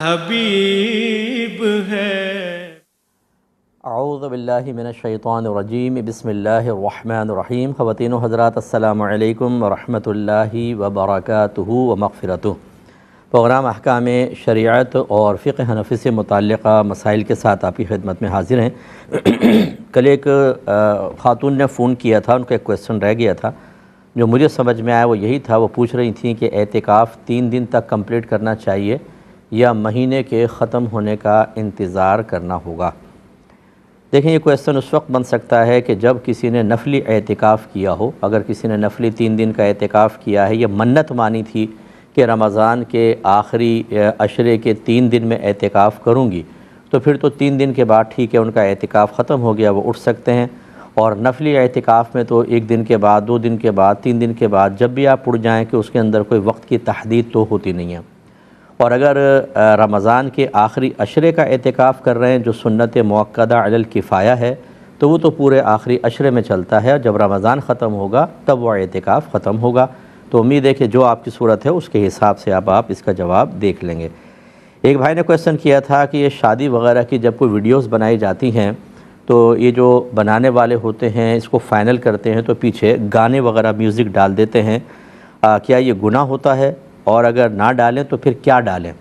حبیب ہے۔ اعوذ باللہ من الشیطان الرجیم، بسم اللہ الرحمن الرحیم۔ خواتین و حضرات، السلام علیکم ورحمۃ اللہ وبرکاتہ و مغفرتہ۔ پروگرام احکام شریعت اور فقہ حنفی سے متعلقہ مسائل کے ساتھ آپ کی خدمت میں حاضر ہیں۔ کل ایک خاتون نے فون کیا تھا، ان کا ایک کویسچن رہ گیا تھا جو مجھے سمجھ میں آیا، وہ یہی تھا۔ وہ پوچھ رہی تھیں کہ اعتکاف 3 دن تک کمپلیٹ کرنا چاہیے یا مہینے کے ختم ہونے کا انتظار کرنا ہوگا۔ دیکھیں، یہ کویسچن اس وقت بن سکتا ہے کہ جب کسی نے نفلی اعتکاف کیا ہو۔ اگر کسی نے نفلی 3 دن کا اعتکاف کیا ہے یا منت مانی تھی کہ رمضان کے آخری عشرے کے 3 دن میں اعتکاف کروں گی، تو پھر تو 3 دن کے بعد ٹھیک ہے، ان کا اعتکاف ختم ہو گیا، وہ اٹھ سکتے ہیں۔ اور نفلی اعتکاف میں تو 1 دن کے بعد، 2 دن کے بعد، 3 دن کے بعد جب بھی آپ اٹھ جائیں کہ اس کے اندر کوئی وقت کی تحدید تو ہوتی نہیں ہے۔ اور اگر رمضان کے آخری عشرے کا اعتکاف کر رہے ہیں جو سنت مؤکدہ علی الکفایہ ہے، تو وہ تو پورے آخری عشرے میں چلتا ہے۔ جب رمضان ختم ہوگا تب وہ اعتکاف ختم ہوگا۔ تو امید ہے کہ جو آپ کی صورت ہے اس کے حساب سے آپ اس کا جواب دیکھ لیں گے۔ ایک بھائی نے کویسچن کیا تھا کہ یہ شادی وغیرہ کی جب کوئی ویڈیوز بنائی جاتی ہیں تو یہ جو بنانے والے ہوتے ہیں اس کو فائنل کرتے ہیں تو پیچھے گانے وغیرہ میوزک ڈال دیتے ہیں، کیا یہ گناہ ہوتا ہے؟ اور اگر نہ ڈالیں تو پھر کیا ڈالیں؟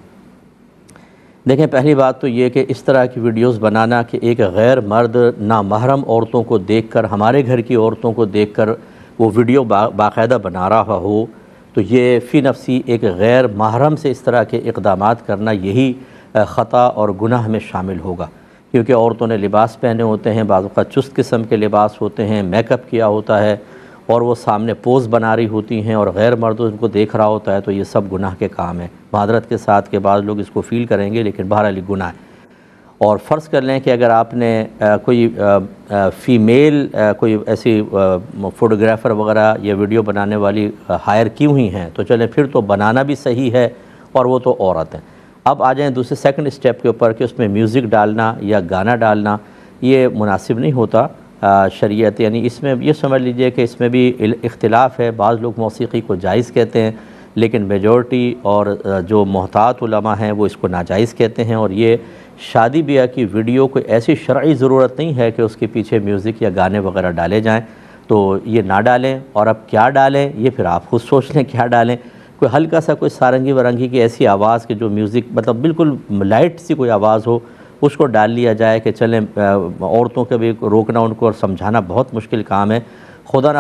دیکھیں، پہلی بات تو یہ کہ اس طرح کی ویڈیوز بنانا کہ ایک غیر مرد نامحرم عورتوں کو دیکھ کر، ہمارے گھر کی عورتوں کو دیکھ کر وہ ویڈیو باقاعدہ بنا رہا ہو، تو یہ فی نفسی ایک غیر محرم سے اس طرح کے اقدامات کرنا یہی خطا اور گناہ میں شامل ہوگا۔ کیونکہ عورتوں نے لباس پہنے ہوتے ہیں، بعض اوقات چست قسم کے لباس ہوتے ہیں، میک اپ کیا ہوتا ہے، اور وہ سامنے پوز بنا رہی ہوتی ہیں اور غیر مرد ان کو دیکھ رہا ہوتا ہے، تو یہ سب گناہ کے کام ہیں۔ معذرت کے ساتھ کہ بعض لوگ اس کو فیل کریں گے، لیکن بہرحال یہ گناہ ہے۔ اور فرض کر لیں کہ اگر آپ نے کوئی فیمیل کوئی ایسی فوٹوگرافر وغیرہ یا ویڈیو بنانے والی ہائر کی ہوئی ہیں، تو چلیں پھر تو بنانا بھی صحیح ہے، اور وہ تو عورت ہیں۔ اب آ جائیں دوسرے سیکنڈ اسٹیپ کے اوپر کہ اس میں میوزک ڈالنا یا گانا ڈالنا یہ مناسب نہیں ہوتا شریعت، یعنی اس میں یہ سمجھ لیجئے کہ اس میں بھی اختلاف ہے۔ بعض لوگ موسیقی کو جائز کہتے ہیں، لیکن میجورٹی اور جو محتاط علماء ہیں وہ اس کو ناجائز کہتے ہیں۔ اور یہ شادی بیاہ کی ویڈیو کوئی ایسی شرعی ضرورت نہیں ہے کہ اس کے پیچھے میوزک یا گانے وغیرہ ڈالے جائیں، تو یہ نہ ڈالیں۔ اور اب کیا ڈالیں یہ پھر آپ خود سوچ لیں کیا ڈالیں۔ کوئی ہلکا سا کوئی سارنگی ورنگی کی ایسی آواز کہ جو میوزک مطلب بالکل لائٹ سی کوئی آواز ہو، اس کو ڈال لیا جائے کہ چلیں عورتوں کے بھی روکنا ان کو اور سمجھانا بہت مشکل کام ہے۔ خدا نہ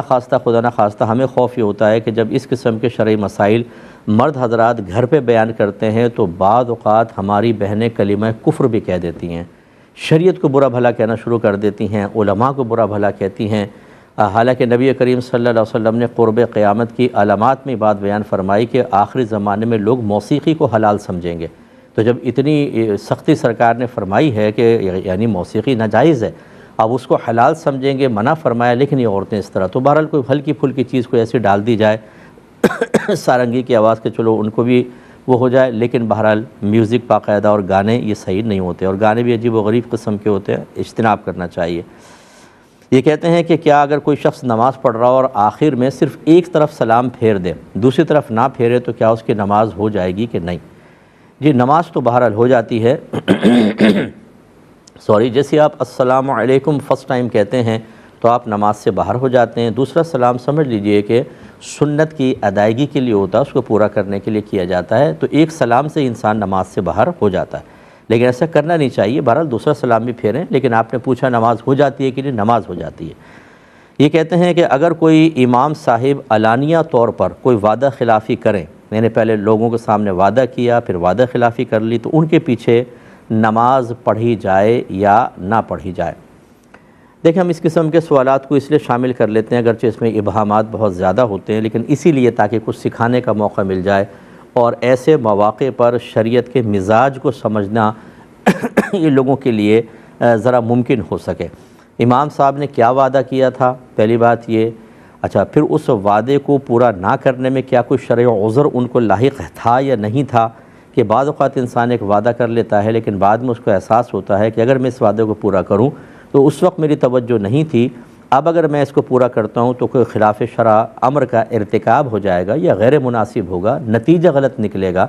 خواستہ ہمیں خوف یہ ہوتا ہے کہ جب اس قسم کے شرعی مسائل مرد حضرات گھر پہ بیان کرتے ہیں تو بعض اوقات ہماری بہنیں کلمہ کفر بھی کہہ دیتی ہیں، شریعت کو برا بھلا کہنا شروع کر دیتی ہیں، علماء کو برا بھلا کہتی ہیں۔ حالانکہ نبی کریم صلی اللہ علیہ وسلم نے قرب قیامت کی علامات میں بات بیان فرمائی کہ آخری زمانے میں لوگ موسیقی کو حلال سمجھیں گے۔ تو جب اتنی سختی سرکار نے فرمائی ہے کہ یعنی موسیقی ناجائز ہے، اب اس کو حلال سمجھیں گے، منع فرمایا، لیکن یہ عورتیں اس طرح، تو بہرحال کوئی ہلکی پھلکی چیز کوئی ایسی ڈال دی جائے سارنگی کی آواز کے، چلو ان کو بھی وہ ہو جائے، لیکن بہرحال میوزک باقاعدہ اور گانے یہ صحیح نہیں ہوتے، اور گانے بھی عجیب و غریب قسم کے ہوتے ہیں، اجتناب کرنا چاہیے۔ یہ کہتے ہیں کہ کیا اگر کوئی شخص نماز پڑھ رہا ہو اور آخر میں صرف ایک طرف سلام پھیر دے، دوسری طرف نہ پھیرے، تو کیا اس کی نماز ہو جائے گی کہ نہیں؟ جی، نماز تو بہرحال ہو جاتی ہے جیسے آپ السلام علیکم فرسٹ ٹائم کہتے ہیں تو آپ نماز سے باہر ہو جاتے ہیں۔ دوسرا سلام سمجھ لیجئے کہ سنت کی ادائیگی کے لیے ہوتا ہے، اس کو پورا کرنے کے لیے کیا جاتا ہے، تو ایک سلام سے انسان نماز سے باہر ہو جاتا ہے، لیکن ایسا کرنا نہیں چاہیے۔ بہرحال دوسرا سلام بھی پھیریں، لیکن آپ نے پوچھا نماز ہو جاتی ہے کہ نہیں، نماز ہو جاتی ہے۔ یہ کہتے ہیں کہ اگر کوئی امام صاحب علانیہ طور پر کوئی وعدہ خلافی کریں، میں نے پہلے لوگوں کے سامنے وعدہ کیا پھر وعدہ خلافی کر لی، تو ان کے پیچھے نماز پڑھی جائے یا نہ پڑھی جائے؟ دیکھیں، ہم اس قسم کے سوالات کو اس لیے شامل کر لیتے ہیں، اگرچہ اس میں ابہامات بہت زیادہ ہوتے ہیں، لیکن اسی لیے تاکہ کچھ سکھانے کا موقع مل جائے، اور ایسے مواقع پر شریعت کے مزاج کو سمجھنا یہ لوگوں کے لیے ذرا ممکن ہو سکے۔ امام صاحب نے کیا وعدہ کیا تھا، پہلی بات یہ، اچھا پھر اس وعدے کو پورا نہ کرنے میں کیا کوئی شرعی عذر ان کو لاحق تھا یا نہیں تھا؟ کہ بعض اوقات انسان ایک وعدہ کر لیتا ہے لیکن بعد میں اس کو احساس ہوتا ہے کہ اگر میں اس وعدے کو پورا کروں تو اس وقت میری توجہ نہیں تھی، اب اگر میں اس کو پورا کرتا ہوں تو کوئی خلاف شرع امر کا ارتکاب ہو جائے گا یا غیر مناسب ہوگا، نتیجہ غلط نکلے گا،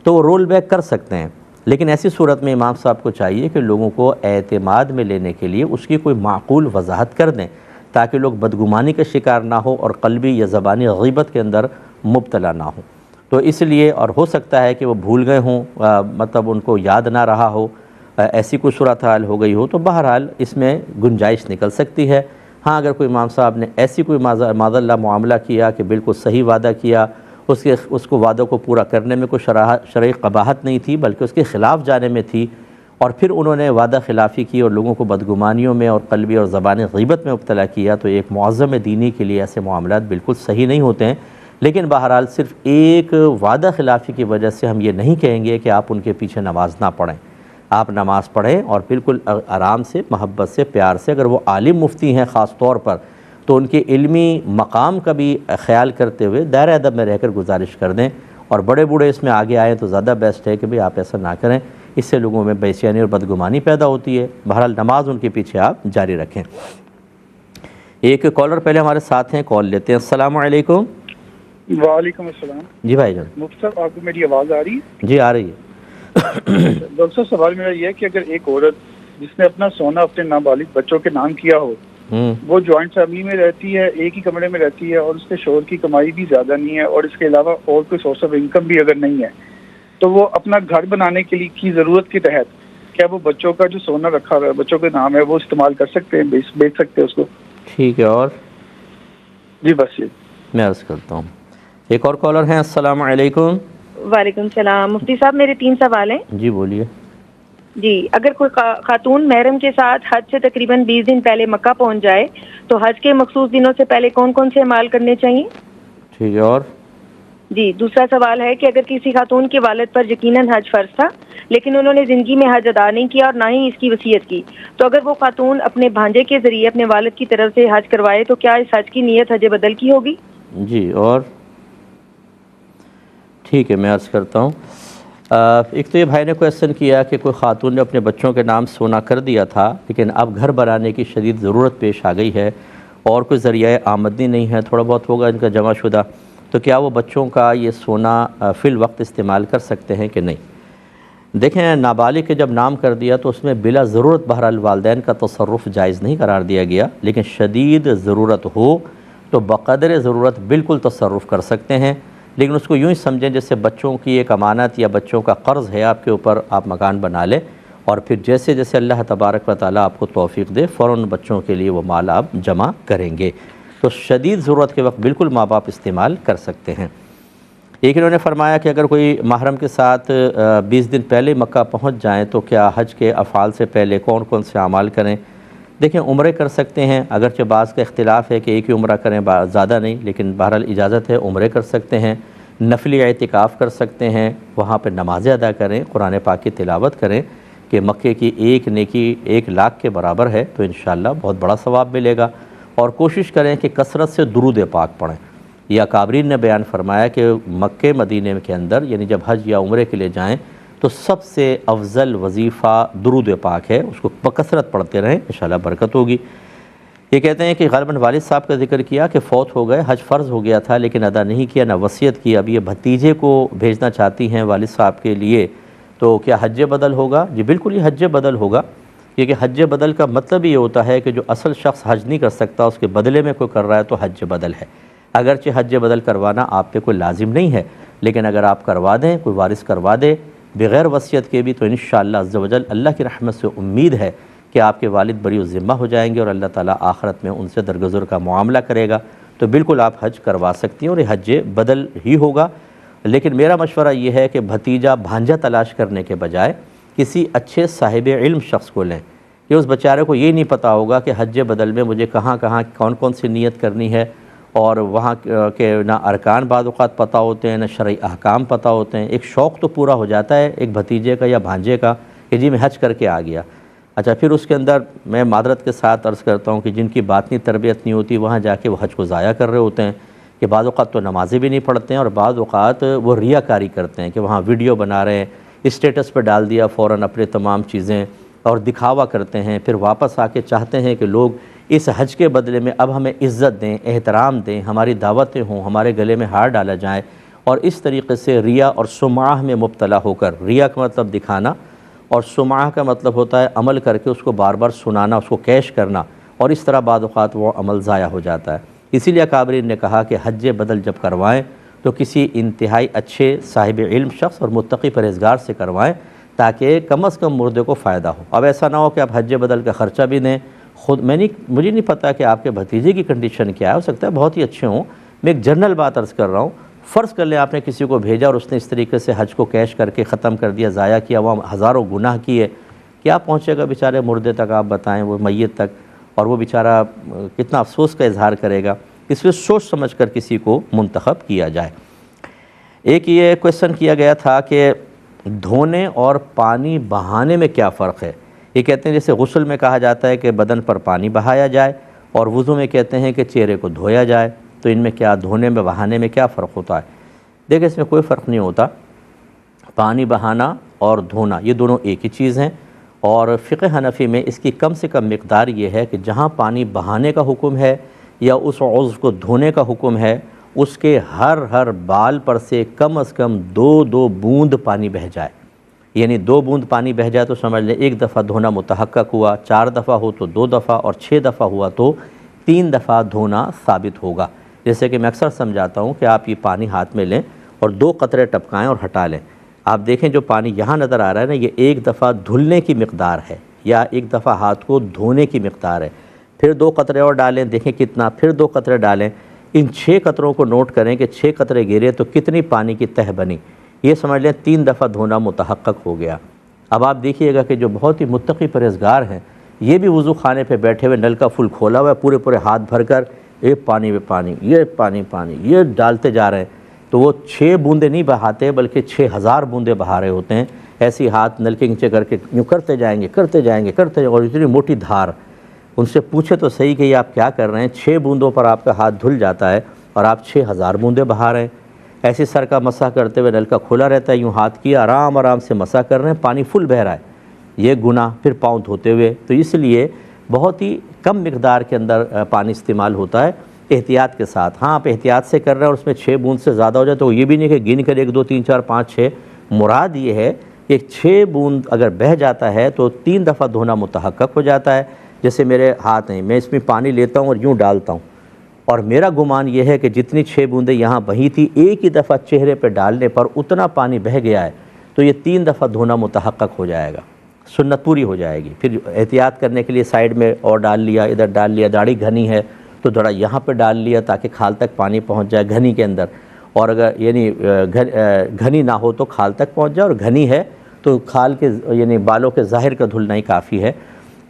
تو وہ رول بیک کر سکتے ہیں۔ لیکن ایسی صورت میں امام صاحب کو چاہیے کہ لوگوں کو اعتماد میں لینے کے لیے اس کی کوئی معقول وضاحت کر دیں تاکہ لوگ بدگمانی کا شکار نہ ہو اور قلبی یا زبانی غیبت کے اندر مبتلا نہ ہوں۔ تو اس لیے، اور ہو سکتا ہے کہ وہ بھول گئے ہوں، مطلب ان کو یاد نہ رہا ہو، ایسی کوئی صورتحال ہو گئی ہو، تو بہرحال اس میں گنجائش نکل سکتی ہے۔ ہاں اگر کوئی امام صاحب نے ایسی کوئی معاذ اللہ معاملہ کیا کہ بالکل صحیح وعدہ کیا، اس کو وعدوں کو پورا کرنے میں کوئی شرعی قباحت نہیں تھی بلکہ اس کے خلاف جانے میں تھی، اور پھر انہوں نے وعدہ خلافی کی اور لوگوں کو بدگمانیوں میں اور قلبی اور زبانی غیبت میں مبتلا کیا، تو ایک معظم دینی کے لیے ایسے معاملات بالکل صحیح نہیں ہوتے ہیں۔ لیکن بہرحال صرف ایک وعدہ خلافی کی وجہ سے ہم یہ نہیں کہیں گے کہ آپ ان کے پیچھے نماز نہ پڑھیں۔ آپ نماز پڑھیں اور بالکل آرام سے، محبت سے، پیار سے، اگر وہ عالم مفتی ہیں خاص طور پر، تو ان کے علمی مقام کا بھی خیال کرتے ہوئے دائرہ ادب میں رہ کر گزارش کر دیں، اور بڑے بوڑھے اس میں آگے آئیں تو زیادہ بیسٹ ہے کہ بھئی آپ ایسا نہ کریں، اس سے لوگوں میں بے چینی اور بدگمانی پیدا ہوتی ہے۔ بہرحال نماز ان کے پیچھے آپ جاری رکھیں۔ ایک کالر پہلے ہمارے ساتھ ہیں، کال لیتے ہیں۔ السلام علیکم۔ وعلیکم السلام۔ جی بھائی جان۔ مفتی صاحب، آپ کو میری آواز آ رہی ہے؟ جی آ رہی ہے۔ ڈاکٹر صاحب، سوال میرا یہ ہے کہ اگر ایک عورت جس نے اپنا سونا اپنے نابالغ بچوں کے نام کیا ہو، وہ جوائنٹ فیملی میں رہتی ہے، ایک ہی کمرے میں رہتی ہے، اور اس کے شوہر کی کمائی بھی زیادہ نہیں ہے، اور اس کے علاوہ اور کوئی سورس آف انکم بھی اگر نہیں ہے، تو وہ اپنا گھر بنانے کے لیے کی ضرورت کے تحت کیا وہ بچوں کا جو سونا رکھا ہوا ہے، بچوں کے نام ہے، وہ استعمال کر سکتے ہیں، بیچ سکتے ہیں اس کو؟ ٹھیک ہے، اور جی بس یہ میں عرض کرتا ہوں۔ ایک اور کالر ہیں۔ السلام علیکم۔ وعلیکم السلام۔ مفتی صاحب، میرے 3 سوال ہیں۔ جی بولیے۔ جی، اگر کوئی خاتون محرم کے ساتھ حج سے تقریباً 20 دن پہلے مکہ پہنچ جائے تو حج کے مخصوص دنوں سے پہلے کون کون سے اعمال کرنے چاہیے؟ ٹھیک ہے، اور جی، دوسرا سوال ہے کہ اگر کسی خاتون کے والد پر یقیناً حج فرض تھا لیکن انہوں نے زندگی میں حج ادا نہیں کیا اور نہ ہی اس کی وصیت کی، تو اگر وہ خاتون اپنے بھانجے کے ذریعے اپنے والد کی طرف سے حج کروائے تو کیا اس حج کی نیت حج بدل کی ہوگی؟ جی، اور ٹھیک ہے، میں عرض کرتا ہوں۔ ایک تو یہ بھائی نے کویسچن کیا کہ کوئی خاتون نے اپنے بچوں کے نام سونا کر دیا تھا لیکن اب گھر بنانے کی شدید ضرورت پیش آ گئی ہے اور کوئی ذریعہ آمدنی نہیں ہے، تھوڑا بہت ہوگا ان کا جمع شدہ، تو کیا وہ بچوں کا یہ سونا فی الوقت استعمال کر سکتے ہیں کہ نہیں؟ دیکھیں، نابالغ کے جب نام کر دیا تو اس میں بلا ضرورت بہرحال والدین کا تصرف جائز نہیں قرار دیا گیا، لیکن شدید ضرورت ہو تو بقدر ضرورت بالکل تصرف کر سکتے ہیں، لیکن اس کو یوں ہی سمجھیں جیسے بچوں کی ایک امانت یا بچوں کا قرض ہے آپ کے اوپر، آپ مکان بنا لیں اور پھر جیسے جیسے اللہ تبارک و تعالیٰ آپ کو توفیق دے فوراً بچوں کے لیے وہ مال آپ جمع کریں گے، تو شدید ضرورت کے وقت بالکل ماں باپ استعمال کر سکتے ہیں۔ ایک انہوں نے فرمایا کہ اگر کوئی محرم کے ساتھ 20 دن پہلے مکہ پہنچ جائیں تو کیا حج کے افعال سے پہلے کون کون سے اعمال کریں؟ دیکھیں، عمرے کر سکتے ہیں، اگرچہ بعض کا اختلاف ہے کہ ایک ہی عمرہ کریں، زیادہ نہیں، لیکن بہرحال اجازت ہے، عمرے کر سکتے ہیں، نفلی اعتکاف کر سکتے ہیں، وہاں پہ نمازیں ادا کریں، قرآن پاک کی تلاوت کریں کہ مکے کی ایک نیکی 1 لاکھ کے برابر ہے، تو انشاءاللہ بہت بڑا ثواب ملے گا، اور کوشش کریں کہ کثرت سے درود پاک پڑھیں۔ یا اکابرین نے بیان فرمایا کہ مکے مدینے کے اندر یعنی جب حج یا عمرے کے لیے جائیں تو سب سے افضل وظیفہ درود پاک ہے، اس کو بکثرت پڑھتے رہیں، انشاءاللہ برکت ہوگی۔ یہ کہتے ہیں کہ غالباً والد صاحب کا ذکر کیا کہ فوت ہو گئے، حج فرض ہو گیا تھا لیکن ادا نہیں کیا، نہ وصیت کی، اب یہ بھتیجے کو بھیجنا چاہتی ہیں والد صاحب کے لیے، تو کیا حج بدل ہوگا؟ جی بالکل، یہ حج بدل ہوگا، کیونکہ حج بدل کا مطلب یہ ہوتا ہے کہ جو اصل شخص حج نہیں کر سکتا اس کے بدلے میں کوئی کر رہا ہے تو حج بدل ہے۔ اگرچہ حج بدل کروانا آپ پہ کوئی لازم نہیں ہے، لیکن اگر آپ کروا دیں، کوئی وارث کروا دے بغیر وصیت کے بھی، تو انشاءاللہ عز و جل اللہ کی رحمت سے امید ہے کہ آپ کے والد بری و ذمہ ہو جائیں گے اور اللہ تعالیٰ آخرت میں ان سے درگزر کا معاملہ کرے گا، تو بالکل آپ حج کروا سکتی ہیں اور یہ حج بدل ہی ہوگا۔ لیکن میرا مشورہ یہ ہے کہ بھتیجا بھانجا تلاش کرنے کے بجائے کسی اچھے صاحب علم شخص کو لیں، کہ اس بیچارے کو یہ نہیں پتہ ہوگا کہ حج بدل میں مجھے کہاں کہاں کون کون سی نیت کرنی ہے، اور وہاں کے نہ ارکان بعض اوقات پتہ ہوتے ہیں، نہ شرعی احکام پتہ ہوتے ہیں۔ ایک شوق تو پورا ہو جاتا ہے ایک بھتیجے کا یا بھانجے کا کہ جی میں حج کر کے آ گیا، اچھا پھر اس کے اندر میں معذرت کے ساتھ عرض کرتا ہوں کہ جن کی باطنی تربیت نہیں ہوتی وہاں جا کے وہ حج کو ضائع کر رہے ہوتے ہیں، کہ بعض اوقات تو نمازیں بھی نہیں پڑھتے ہیں اور بعض اوقات وہ ریاکاری کرتے ہیں کہ وہاں ویڈیو بنا رہے ہیں، اسٹیٹس پہ ڈال دیا فوراً اپنے تمام چیزیں اور دکھاوا کرتے ہیں، پھر واپس آ کے چاہتے ہیں کہ لوگ اس حج کے بدلے میں اب ہمیں عزت دیں، احترام دیں، ہماری دعوتیں ہوں، ہمارے گلے میں ہار ڈالا جائے، اور اس طریقے سے ریا اور سمعہ میں مبتلا ہو کر، ریا کا مطلب دکھانا اور سمعہ کا مطلب ہوتا ہے عمل کر کے اس کو بار بار سنانا، اس کو کیش کرنا، اور اس طرح بعض اوقات وہ عمل ضائع ہو جاتا ہے۔ اسی لیے اکابرین نے کہا کہ حج بدل جب کروائیں تو کسی انتہائی اچھے صاحب علم شخص اور متقی پرہیزگار سے کروائیں تاکہ کم از کم مردے کو فائدہ ہو۔ اب ایسا نہ ہو کہ آپ حج بدل کا خرچہ بھی دیں، مجھے نہیں پتہ کہ آپ کے بھتیجے کی کنڈیشن کیا ہے، ہو سکتا ہے بہت ہی اچھے ہوں، میں ایک جنرل بات عرض کر رہا ہوں۔ فرض کر لیں آپ نے کسی کو بھیجا اور اس نے اس طریقے سے حج کو کیش کر کے ختم کر دیا، ضائع کیا، وہ ہزاروں گناہ کیے، کیا پہنچے گا بیچارے مردے تک، آپ بتائیں، وہ میت تک، اور وہ بیچارہ کتنا افسوس کا اظہار کرے گا۔ اس لیے سوچ سمجھ کر کسی کو منتخب کیا جائے۔ ایک یہ کویسچن کیا گیا تھا کہ دھونے اور پانی بہانے میں کیا فرق ہے؟ یہ کہتے ہیں جیسے غسل میں کہا جاتا ہے کہ بدن پر پانی بہایا جائے، اور وضو میں کہتے ہیں کہ چہرے کو دھویا جائے، تو ان میں کیا دھونے میں بہانے میں کیا فرق ہوتا ہے؟ دیکھیں اس میں کوئی فرق نہیں ہوتا، پانی بہانا اور دھونا یہ دونوں ایک ہی چیز ہیں، اور فقہ حنفی میں اس کی کم سے کم مقدار یہ ہے کہ جہاں پانی بہانے کا حکم ہے یا اس عضو کو دھونے کا حکم ہے، اس کے ہر بال پر سے کم از کم دو بوند پانی بہہ جائے، یعنی 2 بوند پانی بہہ جائے تو سمجھ لیں 1 دفعہ دھونا متحقق ہوا، 4 دفعہ ہو تو 2 دفعہ، اور 6 دفعہ ہوا تو 3 دفعہ دھونا ثابت ہوگا۔ جیسے کہ میں اکثر سمجھاتا ہوں کہ آپ یہ پانی ہاتھ میں لیں اور 2 قطرے ٹپکائیں اور ہٹا لیں، آپ دیکھیں جو پانی یہاں نظر آ رہا ہے نا، یہ 1 دفعہ دھلنے کی مقدار ہے یا 1 دفعہ ہاتھ کو دھونے کی مقدار ہے، پھر 2 قطرے اور ڈالیں، دیکھیں کتنا، پھر 2 قطرے ڈالیں، ان 6 قطروں کو نوٹ کریں کہ 6 قطرے گرے تو کتنی پانی کی تہ بنی، یہ سمجھ لیں 3 دفعہ دھونا متحقق ہو گیا۔ اب آپ دیکھیے گا کہ جو بہت ہی متقی پرہیزگار ہیں، یہ بھی وضو خانے پہ بیٹھے ہوئے نل کا فل کھولا ہوا ہے، پورے ہاتھ بھر کر ایک پانی میں پانی، یہ پانی یہ ڈالتے جا رہے ہیں، تو وہ 6 بوندیں نہیں بہاتے بلکہ 6000 بوندیں بہا رہے ہوتے ہیں، ایسی ہاتھ نل کے نیچے کر کے یوں کرتے جائیں گے، اور اتنی موٹی دھار۔ ان سے پوچھے تو صحیح کہ یہ آپ کیا کر رہے ہیں، 6 بوندوں پر آپ کا ہاتھ دھل جاتا ہے اور آپ 6000 بوندیں بہا رہے ہیں۔ ایسے سر کا مسح کرتے ہوئے نل کا کھلا رہتا ہے، یوں ہاتھ کیا، آرام سے مسح کر رہے ہیں، پانی فل بہہ رہا ہے، یہ گناہ۔ پھر پاؤں دھوتے ہوئے، تو اس لیے بہت ہی کم مقدار کے اندر پانی استعمال ہوتا ہے، احتیاط کے ساتھ۔ ہاں آپ احتیاط سے کر رہے ہیں اور اس میں 6 بوند سے زیادہ ہو جائے تو یہ بھی نہیں کہ گن کر 1 2 3 4 5 6، مراد یہ ہے کہ 6 بوند اگر بہہ جاتا ہے تو 3 دفعہ دھونا متحقق ہو جاتا ہے۔ جیسے میرے ہاتھ ہیں، میں اس میں پانی لیتا ہوں اور یوں ڈالتا ہوں، اور میرا گمان یہ ہے کہ جتنی 6 بوندیں یہاں بہی تھی، ایک ہی دفعہ چہرے پہ ڈالنے پر اتنا پانی بہہ گیا ہے، تو یہ 3 دفعہ دھونا متحقق ہو جائے گا، سنت پوری ہو جائے گی۔ پھر احتیاط کرنے کے لیے سائیڈ میں اور ڈال لیا، ادھر ڈال لیا، داڑھی گھنی ہے تو تھوڑا یہاں پہ ڈال لیا تاکہ کھال تک پانی پہنچ جائے گھنی کے اندر، اور اگر یعنی گھنی نہ ہو تو کھال تک پہنچ جائے، اور گھنی ہے تو کھال کے یعنی بالوں کے ظاہر کا دھلنا ہی کافی ہے،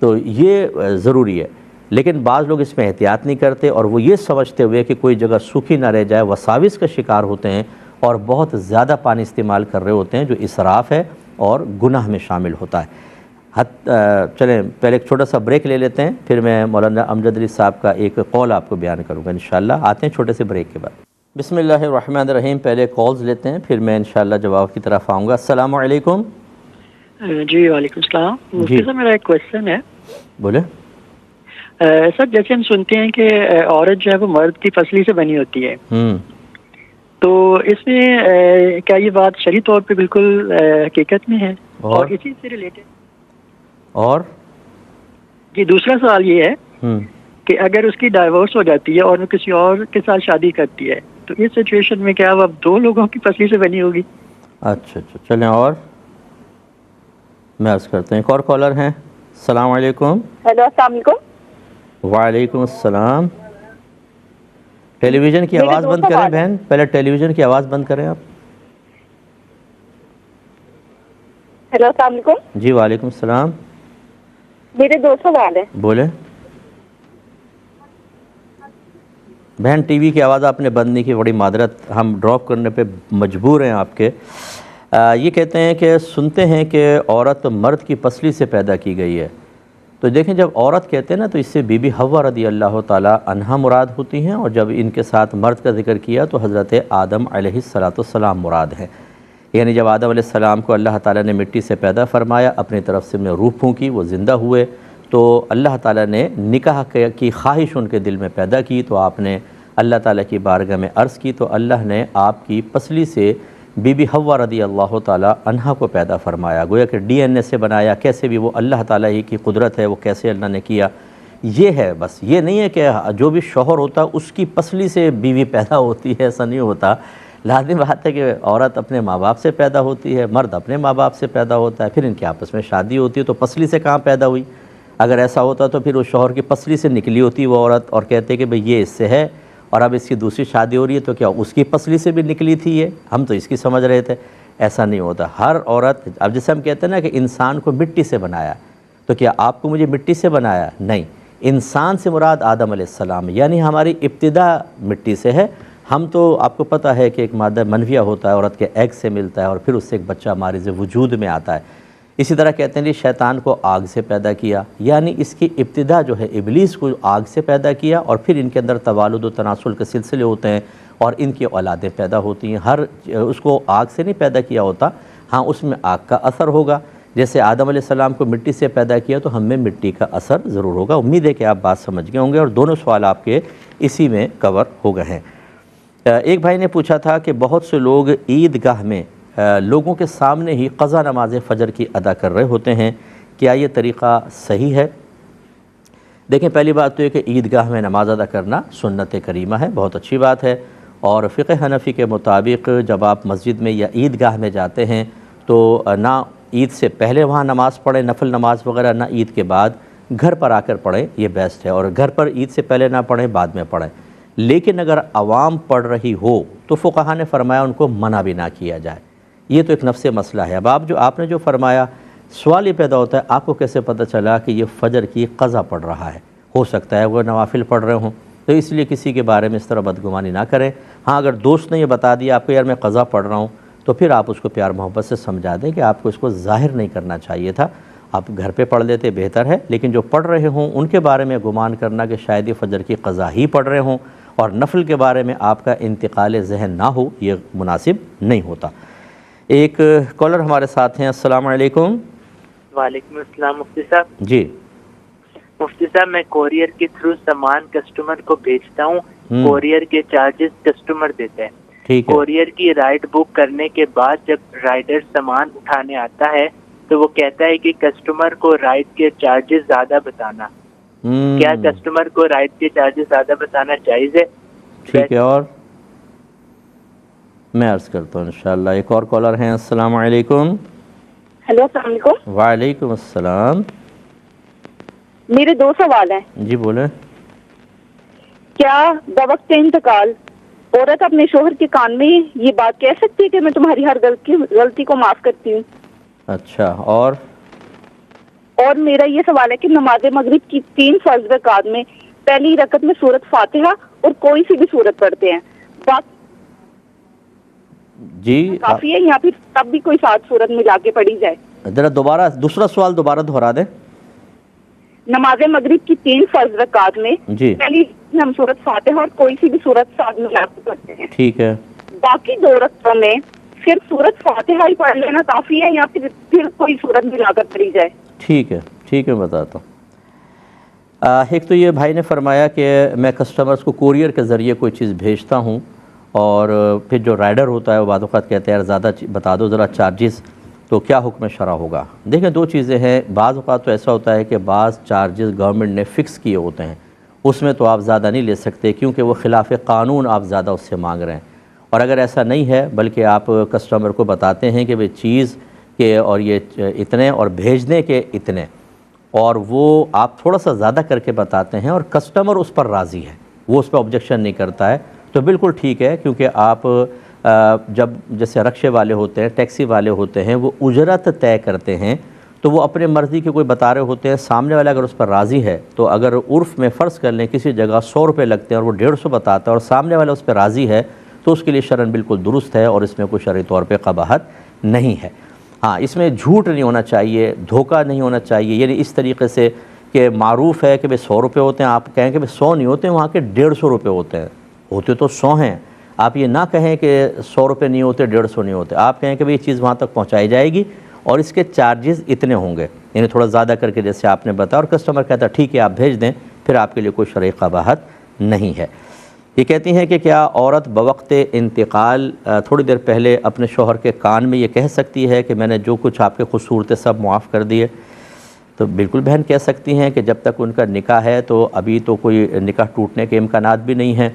تو یہ ضروری ہے۔ لیکن بعض لوگ اس میں احتیاط نہیں کرتے، اور وہ یہ سمجھتے ہوئے کہ کوئی جگہ سوکھی نہ رہ جائے، وساوس کا شکار ہوتے ہیں اور بہت زیادہ پانی استعمال کر رہے ہوتے ہیں، جو اسراف ہے اور گناہ میں شامل ہوتا ہے۔ چلیں پہلے ایک چھوٹا سا بریک لے لیتے ہیں، پھر میں مولانا امجد علی صاحب کا ایک قول آپ کو بیان کروں گا انشاءاللہ۔ آتے ہیں چھوٹے سے بریک کے بعد۔ بسم اللہ الرحمن الرحیم، پہلے کالز لیتے ہیں پھر میں انشاءاللہ جواب کی طرف آؤں گا۔ السلام علیکم۔ جی وعلیکم السلام۔ مفتی صاحب میرا ایک کویشچن ہے۔ بولے سر، جیسے ہم سنتے ہیں کہ عورت جو ہے وہ مرد کی پسلی سے بنی ہوتی ہے، تو اس میں کیا یہ بات شرعی طور پہ بالکل حقیقت میں ہے؟ اور اسی سے ریلیٹڈ اور جی دوسرا سوال یہ ہے کہ اگر اس کی ڈائیورس ہو جاتی ہے اور وہ کسی اور کے ساتھ شادی کرتی ہے تو اس سچویشن میں کیا وہ اب 2 لوگوں کی پسلی سے بنی ہوگی؟ اچھا چلیں، اور میں عرض کرتے ہیں ایک اور کالر ہیں۔ السلام علیکم۔ ہیلو، السلام علیکم۔ وعلیکم السلام۔ ٹیلی ویژن کی آواز بند کریں بہن، پہلے ٹیلی ویژن کی آواز بند کریں آپ۔ ہیلو، السلام علیکم۔ جی وعلیکم السلام۔ میرے 2 سوال ہیں۔ بولیں بہن، ٹی وی کی آواز آپ نے بند نہیں کی، بڑی معذرت، ہم ڈراپ کرنے پہ مجبور ہیں آپ کے۔ یہ کہتے ہیں کہ سنتے ہیں کہ عورت مرد کی پسلی سے پیدا کی گئی ہے، تو دیکھیں جب عورت کہتے ہیں نا تو اس سے بی بی حوا رضی اللہ تعالی عنہا مراد ہوتی ہیں، اور جب ان کے ساتھ مرد کا ذکر کیا تو حضرت آدم علیہ السلام مراد ہیں۔ یعنی جب آدم علیہ السلام کو اللہ تعالیٰ نے مٹی سے پیدا فرمایا، اپنی طرف سے انہیں روح پھونکی، وہ زندہ ہوئے، تو اللہ تعالیٰ نے نکاح کی خواہش ان کے دل میں پیدا کی، تو آپ نے اللہ تعالیٰ کی بارگاہ میں عرض کی تو اللہ نے آپ کی پسلی سے بی بی حوا رضی اللہ تعالیٰ عنہا کو پیدا فرمایا، گویا کہ ڈی این اے سے بنایا، کیسے بھی وہ اللہ تعالیٰ ہی کی قدرت ہے، وہ کیسے اللہ نے کیا یہ ہے بس۔ یہ نہیں ہے کہ جو بھی شوہر ہوتا اس کی پسلی سے بیوی پیدا ہوتی ہے، ایسا نہیں ہوتا۔ لازم بات ہے کہ عورت اپنے ماں باپ سے پیدا ہوتی ہے، مرد اپنے ماں باپ سے پیدا ہوتا ہے، پھر ان کے آپس میں شادی ہوتی ہے، تو پسلی سے کہاں پیدا ہوئی؟ اگر ایسا ہوتا تو پھر اس شوہر کی پسلی سے نکلی ہوتی وہ عورت، اور کہتے کہ بھئی یہ اس سے ہے اور اب اس کی دوسری شادی ہو رہی ہے تو کیا اس کی پسلی سے بھی نکلی تھی یہ؟ ہم تو اس کی سمجھ رہے تھے، ایسا نہیں ہوتا۔ ہر عورت، اب جیسے ہم کہتے ہیں نا کہ انسان کو مٹی سے بنایا، تو کیا آپ کو مجھے مٹی سے بنایا؟ نہیں، انسان سے مراد آدم علیہ السلام، یعنی ہماری ابتدا مٹی سے ہے۔ ہم تو آپ کو پتہ ہے کہ ایک مادہ منویہ ہوتا ہے، عورت کے ایگ سے ملتا ہے اور پھر اس سے ایک بچہ ہمارے وجود میں آتا ہے۔ اسی طرح کہتے ہیں کہ شیطان کو آگ سے پیدا کیا، یعنی اس کی ابتدا جو ہے ابلیس کو آگ سے پیدا کیا، اور پھر ان کے اندر توالد و تناسل کے سلسلے ہوتے ہیں اور ان کی اولادیں پیدا ہوتی ہیں۔ ہر اس کو آگ سے نہیں پیدا کیا ہوتا، ہاں اس میں آگ کا اثر ہوگا۔ جیسے آدم علیہ السلام کو مٹی سے پیدا کیا تو ہم میں مٹی کا اثر ضرور ہوگا۔ امید ہے کہ آپ بات سمجھ گئے ہوں گے، اور دونوں سوال آپ کے اسی میں کور ہو گئے ہیں۔ ایک بھائی نے پوچھا تھا کہ بہت سے لوگ عید گاہ میں لوگوں کے سامنے ہی قضا نماز فجر کی ادا کر رہے ہوتے ہیں، کیا یہ طریقہ صحیح ہے؟ دیکھیں، پہلی بات تو یہ کہ عید گاہ میں نماز ادا کرنا سنت کریمہ ہے، بہت اچھی بات ہے، اور فقہ حنفی کے مطابق جب آپ مسجد میں یا عید گاہ میں جاتے ہیں تو نہ عید سے پہلے وہاں نماز پڑھیں، نفل نماز وغیرہ، نہ عید کے بعد گھر پر آ کر پڑھیں، یہ بیسٹ ہے، اور گھر پر عید سے پہلے نہ پڑھیں، بعد میں پڑھیں۔ لیکن اگر عوام پڑھ رہی ہو تو فقہا نے فرمایا ان کو منع بھی نہ کیا جائے، یہ تو ایک نفس مسئلہ ہے۔ اب آپ نے جو فرمایا، سوال یہ پیدا ہوتا ہے آپ کو کیسے پتہ چلا کہ یہ فجر کی قضا پڑھ رہا ہے؟ ہو سکتا ہے وہ نوافل پڑھ رہے ہوں، تو اس لیے کسی کے بارے میں اس طرح بدگمانی نہ کریں۔ ہاں اگر دوست نے یہ بتا دیا آپ کو یار میں قضا پڑھ رہا ہوں، تو پھر آپ اس کو پیار محبت سے سمجھا دیں کہ آپ کو اس کو ظاہر نہیں کرنا چاہیے تھا، آپ گھر پہ پڑھ لیتے بہتر ہے، لیکن جو پڑھ رہے ہوں ان کے بارے میں گمان کرنا کہ شاید یہ فجر کی قضا ہی پڑھ رہے ہوں اور نفل کے بارے میں آپ کا انتقال ذہن نہ ہو، یہ مناسب نہیں ہوتا۔ ایک کالر ہمارے ساتھ ہیں، السلام علیکم۔ وعلیکم السلام مفتی صاحب۔ جی مفتی صاحب، میں کوریئر کے تھرو سامان کسٹمر کو بھیجتا ہوں، کوریئر کے چارجز کسٹمر دیتے ہیں۔ کوریئر کی رائڈ بک کرنے کے بعد جب رائڈر سامان اٹھانے آتا ہے تو وہ کہتا ہے کہ کسٹمر کو رائڈ کے چارجز زیادہ بتانا، کیا کسٹمر کو رائڈ کے چارجز زیادہ بتانا جائز ہے؟ ٹھیک ہے، اور میں عرض کرتا ہوں انشاءاللہ۔ ایک اور کالر ہیں، السلام علیکم۔ ہیلو، السلام علیکم۔ وعلیکم السلام۔ میرے دو سوال ہیں۔ جی بولیں۔ کیا بوقت انتقال عورت اپنے شوہر کے کان میں یہ بات کہہ سکتی ہے کہ میں تمہاری ہر غلطی کو معاف کرتی ہوں؟ اچھا، اور میرا یہ سوال ہے کہ نماز مغرب کی 3 فرض رکعات میں پہلی رکعت میں سورۃ فاتحہ اور کوئی سی بھی سورت پڑھتے ہیں، جی کافی ہے یا پھر تب بھی کوئی 7 سورت ملا کے پڑھی جائے؟ ذرا دوسرا سوال دوبارہ دہرا دیں۔ نماز مغرب کی 3 فرض رکعات میں جی پہلی ہم سورۃ فاتحہ اور کوئی سی بھی سورت 7 ملا کے پڑھتے ہیں، ٹھیک ہے، باقی 2 رکعتوں میں صرف سورۃ فاتحہ ہی پڑھ لینا کافی ہے یا پھر کوئی سورت ملا کر پڑھی جائے؟ ٹھیک ہے، بتاتا ہوں۔ ایک تو یہ بھائی نے فرمایا کہ میں کسٹمرز کو کوریئر کے ذریعے کوئی چیز بھیجتا ہوں اور پھر جو رائڈر ہوتا ہے وہ بعض اوقات کہتے ہیں یار زیادہ بتا دو ذرا چارجز، تو کیا حکم شرع ہوگا؟ دیکھیں، 2 چیزیں ہیں۔ بعض اوقات تو ایسا ہوتا ہے کہ بعض چارجز گورنمنٹ نے فکس کیے ہوتے ہیں، اس میں تو آپ زیادہ نہیں لے سکتے کیونکہ وہ خلاف قانون آپ زیادہ اس سے مانگ رہے ہیں۔ اور اگر ایسا نہیں ہے بلکہ آپ کسٹمر کو بتاتے ہیں کہ وہ چیز کے اور یہ اتنے اور بھیجنے کے اتنے، اور وہ آپ تھوڑا سا زیادہ کر کے بتاتے ہیں اور کسٹمر اس پر راضی ہے، وہ اس پہ آبجیکشن نہیں کرتا ہے، تو بالکل ٹھیک ہے، کیونکہ آپ جب جیسے رکشے والے ہوتے ہیں، ٹیکسی والے ہوتے ہیں، وہ اجرت طے کرتے ہیں تو وہ اپنے مرضی کے کوئی بتا رہے ہوتے ہیں، سامنے والا اگر اس پر راضی ہے تو اگر عرف میں فرض کر لیں کسی جگہ 100 روپے لگتے ہیں اور وہ 150 بتاتا ہے اور سامنے والا اس پہ راضی ہے تو اس کے لیے شرعاً بالکل درست ہے اور اس میں کوئی شرعی طور پہ قباحت نہیں ہے۔ ہاں، اس میں جھوٹ نہیں ہونا چاہیے، دھوکہ نہیں ہونا چاہیے، یعنی اس طریقے سے کہ معروف ہے کہ 100 روپے ہوتے ہیں، آپ کہیں کہ 100 نہیں ہوتے، وہاں کے 150 روپے ہوتے تو 100 ہیں۔ آپ یہ نہ کہیں کہ 100 روپے نہیں ہوتے، 150 نہیں ہوتے، آپ کہیں کہ یہ چیز وہاں تک پہنچائی جائے گی اور اس کے چارجز اتنے ہوں گے، یعنی تھوڑا زیادہ کر کے جیسے آپ نے بتایا، اور کسٹمر کہتا ہے ٹھیک ہے آپ بھیج دیں، پھر آپ کے لیے کوئی شرعی قباحت نہیں ہے۔ یہ کہتی ہیں کہ کیا عورت بوقت انتقال تھوڑی دیر پہلے اپنے شوہر کے کان میں یہ کہہ سکتی ہے کہ میں نے جو کچھ آپ کے قصور تھے سب معاف کر دیے؟ تو بالکل بہن کہہ سکتی ہیں کہ جب تک ان کا نکاح ہے تو ابھی تو کوئی نکاح ٹوٹنے کے امکانات بھی نہیں ہیں.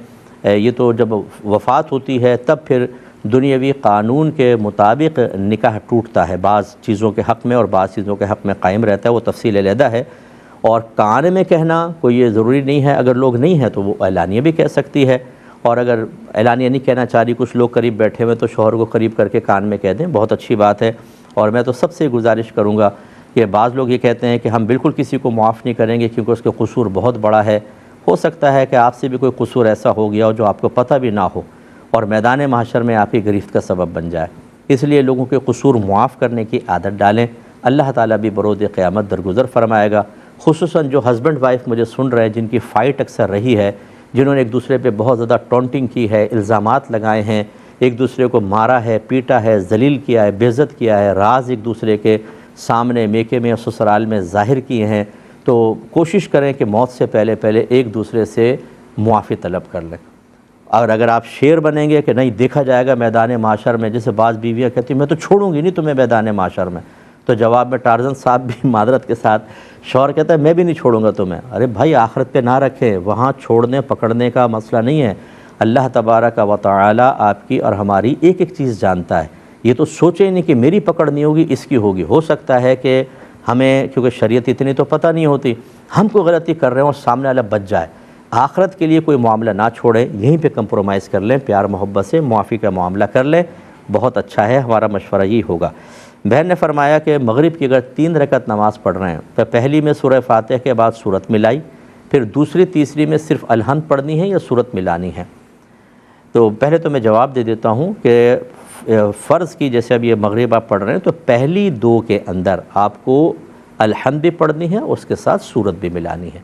یہ تو جب وفات ہوتی ہے تب پھر دنیاوی قانون کے مطابق نکاح ٹوٹتا ہے. بعض چیزوں کے حق میں اور بعض چیزوں کے حق میں قائم رہتا ہے، وہ تفصیل علیحدہ ہے. اور کان میں کہنا کوئی یہ ضروری نہیں ہے، اگر لوگ نہیں ہیں تو وہ اعلانیہ بھی کہہ سکتی ہے. اور اگر اعلانیہ نہیں کہنا چاہ رہی، کچھ لوگ قریب بیٹھے ہوئے تو شوہر کو قریب کر کے کان میں کہہ دیں، بہت اچھی بات ہے. اور میں تو سب سے گزارش کروں گا کہ بعض لوگ یہ کہتے ہیں کہ ہم بالکل کسی کو معاف نہیں کریں گے کیونکہ اس کا قصور بہت بڑا ہے. ہو سکتا ہے کہ آپ سے بھی کوئی قصور ایسا ہو گیا ہو جو آپ کو پتہ بھی نہ ہو اور میدان محشر میں آپ کی گرفت کا سبب بن جائے. اس لیے لوگوں کے قصور معاف کرنے کی عادت ڈالیں، اللہ تعالیٰ بھی بروز قیامت درگزر فرمائے گا. خصوصاً جو ہسبینڈ وائف مجھے سن رہے ہیں جن کی فائٹ اکثر رہی ہے، جنہوں نے ایک دوسرے پہ بہت زیادہ ٹونٹنگ کی ہے، الزامات لگائے ہیں، ایک دوسرے کو مارا ہے، پیٹا ہے، ذلیل کیا ہے، بے عزت کیا ہے، راز ایک دوسرے کے سامنے میکے میں اور سسرال میں ظاہر کیے ہیں، تو کوشش کریں کہ موت سے پہلے ایک دوسرے سے معافی طلب کر لیں. اور اگر آپ شیر بنیں گے کہ نہیں دیکھا جائے گا میدان معاشر میں، جیسے بعض بیویاں کہتی ہیں میں تو چھوڑوں گی نہیں تمہیں میدان معاشر میں، تو جواب میں ٹارزن صاحب بھی معذرت کے ساتھ شوہر کہتا ہے میں بھی نہیں چھوڑوں گا تمہیں. ارے بھائی آخرت پہ نہ رکھیں، وہاں چھوڑنے پکڑنے کا مسئلہ نہیں ہے. اللہ تبارک و تعالی آپ کی اور ہماری ایک ایک چیز جانتا ہے. یہ تو سوچیں نہیں کہ میری پکڑ نہیں ہوگی اس کی ہوگی. ہو سکتا ہے کہ ہمیں کیونکہ شریعت اتنی تو پتہ نہیں ہوتی، ہم کوئی غلطی کر رہے ہیں اور سامنے والا بچ جائے. آخرت کے لیے کوئی معاملہ نہ چھوڑیں، یہیں پہ کمپرومائز کر لیں، پیار محبت سے معافی کا معاملہ کر لیں، بہت اچھا ہے. ہمارا مشورہ یہی ہوگا. بہن نے فرمایا کہ مغرب کی اگر 3 رکعت نماز پڑھ رہے ہیں تو پہلی میں سورہ فاتحہ کے بعد سورت ملائی، پھر دوسری تیسری میں صرف الحمد پڑھنی ہے یا سورت ملانی ہے؟ تو پہلے تو میں جواب دے دیتا ہوں کہ فرض کی جیسے اب یہ مغرب آپ پڑھ رہے ہیں تو پہلی 2 کے اندر آپ کو الحمد بھی پڑھنی ہے، اس کے ساتھ سورت بھی ملانی ہے.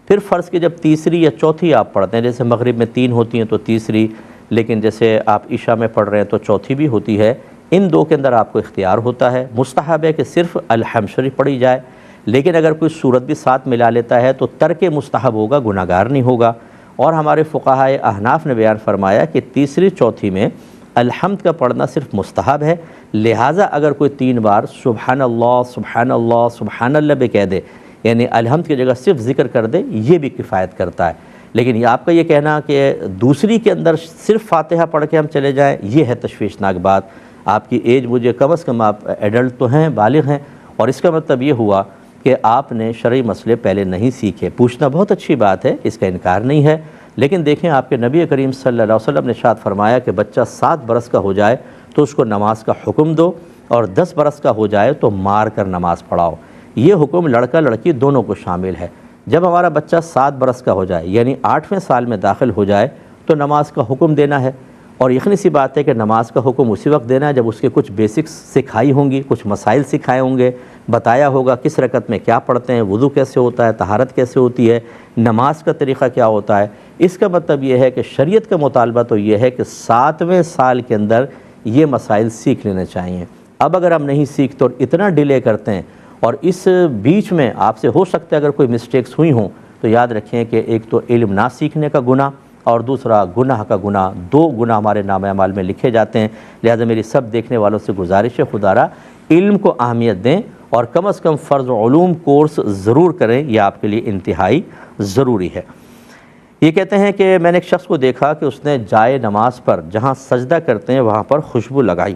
پھر فرض کی جب تیسری یا چوتھی آپ پڑھتے ہیں، جیسے مغرب میں 3 ہوتی ہیں تو تیسری، لیکن جیسے آپ عشاء میں پڑھ رہے ہیں تو چوتھی بھی ہوتی ہے. ان 2 کے اندر آپ کو اختیار ہوتا ہے. مستحب ہے کہ صرف الحمد شریف پڑھی جائے، لیکن اگر کوئی سورت بھی ساتھ ملا لیتا ہے تو ترک مستحب ہوگا، گناہگار نہیں ہوگا. اور ہمارے فقہائے احناف نے بیان فرمایا کہ تیسری چوتھی میں الحمد کا پڑھنا صرف مستحب ہے، لہٰذا اگر کوئی 3 بار سبحان اللہ سبحان اللہ سبحان اللہ بھی کہہ دے، یعنی الحمد کی جگہ صرف ذکر کر دے، یہ بھی کفایت کرتا ہے. لیکن یہ آپ کا یہ کہنا کہ دوسری کے اندر صرف فاتحہ پڑھ کے ہم چلے جائیں، یہ ہے تشویشناک بات. آپ کی ایج مجھے کم از کم آپ ایڈلٹ تو ہیں، بالغ ہیں، اور اس کا مطلب یہ ہوا کہ آپ نے شرعی مسئلے پہلے نہیں سیکھے. پوچھنا بہت اچھی بات ہے، اس کا انکار نہیں ہے، لیکن دیکھیں آپ کے نبی کریم صلی اللہ علیہ وسلم نے ارشاد فرمایا کہ بچہ 7 برس کا ہو جائے تو اس کو نماز کا حکم دو، اور 10 برس کا ہو جائے تو مار کر نماز پڑھاؤ. یہ حکم لڑکا لڑکی دونوں کو شامل ہے. جب ہمارا بچہ 7 برس کا ہو جائے یعنی 8ویں سال میں داخل ہو جائے تو نماز کا حکم دینا ہے. اور یقینی سی بات ہے کہ نماز کا حکم اسی وقت دینا ہے جب اس کے کچھ بیسکس سکھائی ہوں گی، کچھ مسائل سکھائے ہوں گے، بتایا ہوگا کس رکعت میں کیا پڑھتے ہیں، وضو کیسے ہوتا ہے، طہارت کیسے ہوتی ہے، نماز کا طریقہ کیا ہوتا ہے. اس کا مطلب یہ ہے کہ شریعت کا مطالبہ تو یہ ہے کہ 7ویں سال کے اندر یہ مسائل سیکھ لینے چاہیے. اب اگر ہم نہیں سیکھتے اور اتنا ڈیلے کرتے ہیں اور اس بیچ میں آپ سے ہو سکتا ہے اگر کوئی مسٹیکس ہوئی ہوں تو یاد رکھیں کہ ایک تو علم نہ سیکھنے کا گناہ اور دوسرا گناہ کا گناہ، 2 گناہ ہمارے نامہ اعمال میں لکھے جاتے ہیں. لہذا میری سب دیکھنے والوں سے گزارش ہے خدا را علم کو اہمیت دیں اور کم از کم فرض علوم کورس ضرور کریں، یہ آپ کے لیے انتہائی ضروری ہے. یہ کہتے ہیں کہ میں نے ایک شخص کو دیکھا کہ اس نے جائے نماز پر جہاں سجدہ کرتے ہیں وہاں پر خوشبو لگائی.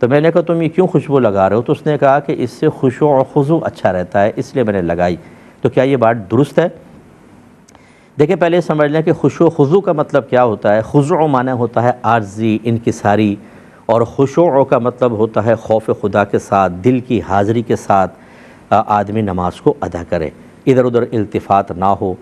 تو میں نے کہا تم یہ کیوں خوشبو لگا رہے ہو؟ تو اس نے کہا کہ اس سے خشوع و خضوع اچھا رہتا ہے اس لیے میں نے لگائی. تو کیا یہ بات درست ہے؟ دیکھیں پہلے سمجھ لیں کہ خشوع و خضوع کا مطلب کیا ہوتا ہے. خضوع معنی ہوتا ہے عاجزی، انکساری، اور خشوع کا مطلب ہوتا ہے خوف خدا کے ساتھ، دل کی حاضری کے ساتھ آدمی نماز کو ادا کرے، ادھر ادھر التفات نہ ہو.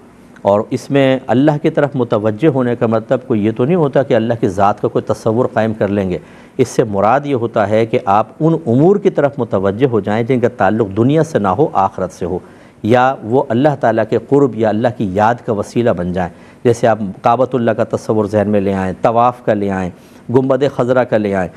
اور اس میں اللہ کی طرف متوجہ ہونے کا مطلب کوئی یہ تو نہیں ہوتا کہ اللہ کی ذات کا کوئی تصور قائم کر لیں گے. اس سے مراد یہ ہوتا ہے کہ آپ ان امور کی طرف متوجہ ہو جائیں جن کا تعلق دنیا سے نہ ہو، آخرت سے ہو، یا وہ اللہ تعالیٰ کے قرب یا اللہ کی یاد کا وسیلہ بن جائیں. جیسے آپ کعبۃ اللہ کا تصور ذہن میں لے آئیں، طواف کا لے آئیں، گنبد خضرا کا لے آئیں،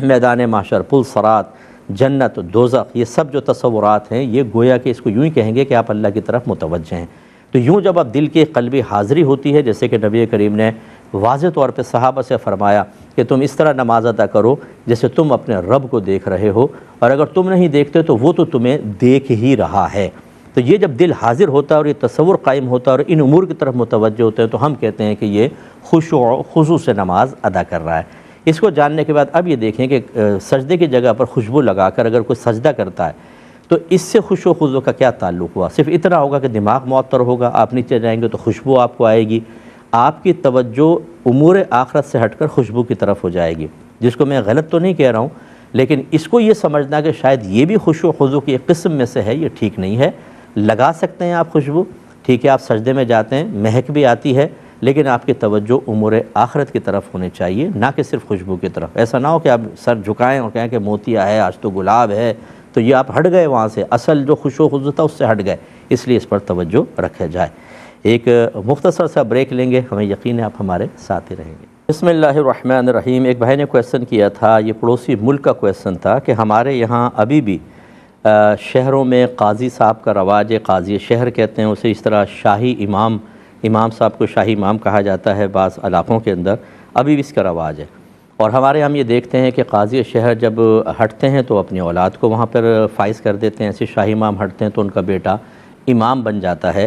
میدان محشر، پل صراط، جنت، دوزخ، یہ سب جو تصورات ہیں یہ گویا کہ اس کو یوں ہی کہیں گے کہ آپ اللہ کی طرف متوجہ ہیں. تو یوں جب اب دل کی قلبی حاضری ہوتی ہے، جیسے کہ نبی کریم نے واضح طور پہ صحابہ سے فرمایا کہ تم اس طرح نماز ادا کرو جیسے تم اپنے رب کو دیکھ رہے ہو، اور اگر تم نہیں دیکھتے تو وہ تو تمہیں دیکھ ہی رہا ہے۔ تو یہ جب دل حاضر ہوتا ہے اور یہ تصور قائم ہوتا ہے اور ان امور کی طرف متوجہ ہوتے ہیں تو ہم کہتے ہیں کہ یہ خشوع و خضوع سے نماز ادا کر رہا ہے۔ اس کو جاننے کے بعد اب یہ دیکھیں کہ سجدے کی جگہ پر خوشبو لگا کر اگر کوئی سجدہ کرتا ہے تو اس سے خشوع و خضوع کا کیا تعلق ہوا؟ صرف اتنا ہوگا کہ دماغ معطر ہوگا، آپ نیچے جائیں گے تو خوشبو آپ کو آئے گی، آپ کی توجہ امور آخرت سے ہٹ کر خوشبو کی طرف ہو جائے گی، جس کو میں غلط تو نہیں کہہ رہا ہوں، لیکن اس کو یہ سمجھنا کہ شاید یہ بھی خشوع و خضوع کی ایک قسم میں سے ہے، یہ ٹھیک نہیں ہے۔ لگا سکتے ہیں آپ خوشبو، ٹھیک ہے، آپ سجدے میں جاتے ہیں، مہک بھی آتی ہے، لیکن آپ کی توجہ امور آخرت کی طرف ہونی چاہیے، نہ کہ صرف خوشبو کی طرف۔ ایسا نہ ہو کہ آپ سر جھکائیں اور کہیں کہ موتیا ہے، آج تو گلاب ہے، تو یہ آپ ہٹ گئے وہاں سے، اصل جو خشوع و خضوع تھا اس سے ہٹ گئے، اس لیے اس پر توجہ رکھا جائے۔ ایک مختصر سا بریک لیں گے، ہمیں یقین ہے آپ ہمارے ساتھ ہی رہیں گے۔ بسم اللہ الرحمن الرحیم۔ ایک بھائی نے کویسچن کیا تھا، یہ پڑوسی ملک کا کویسچن تھا کہ ہمارے یہاں ابھی بھی شہروں میں قاضی صاحب کا رواج ہے، قاضی شہر کہتے ہیں اسے، اس طرح شاہی امام صاحب کو شاہی امام کہا جاتا ہے بعض علاقوں کے اندر، ابھی بھی اس کا رواج ہے۔ اور ہمارے ہم یہ دیکھتے ہیں کہ قاضی شہر جب ہٹتے ہیں تو اپنی اولاد کو وہاں پر فائز کر دیتے ہیں، ایسے شاہی امام ہٹتے ہیں تو ان کا بیٹا امام بن جاتا ہے،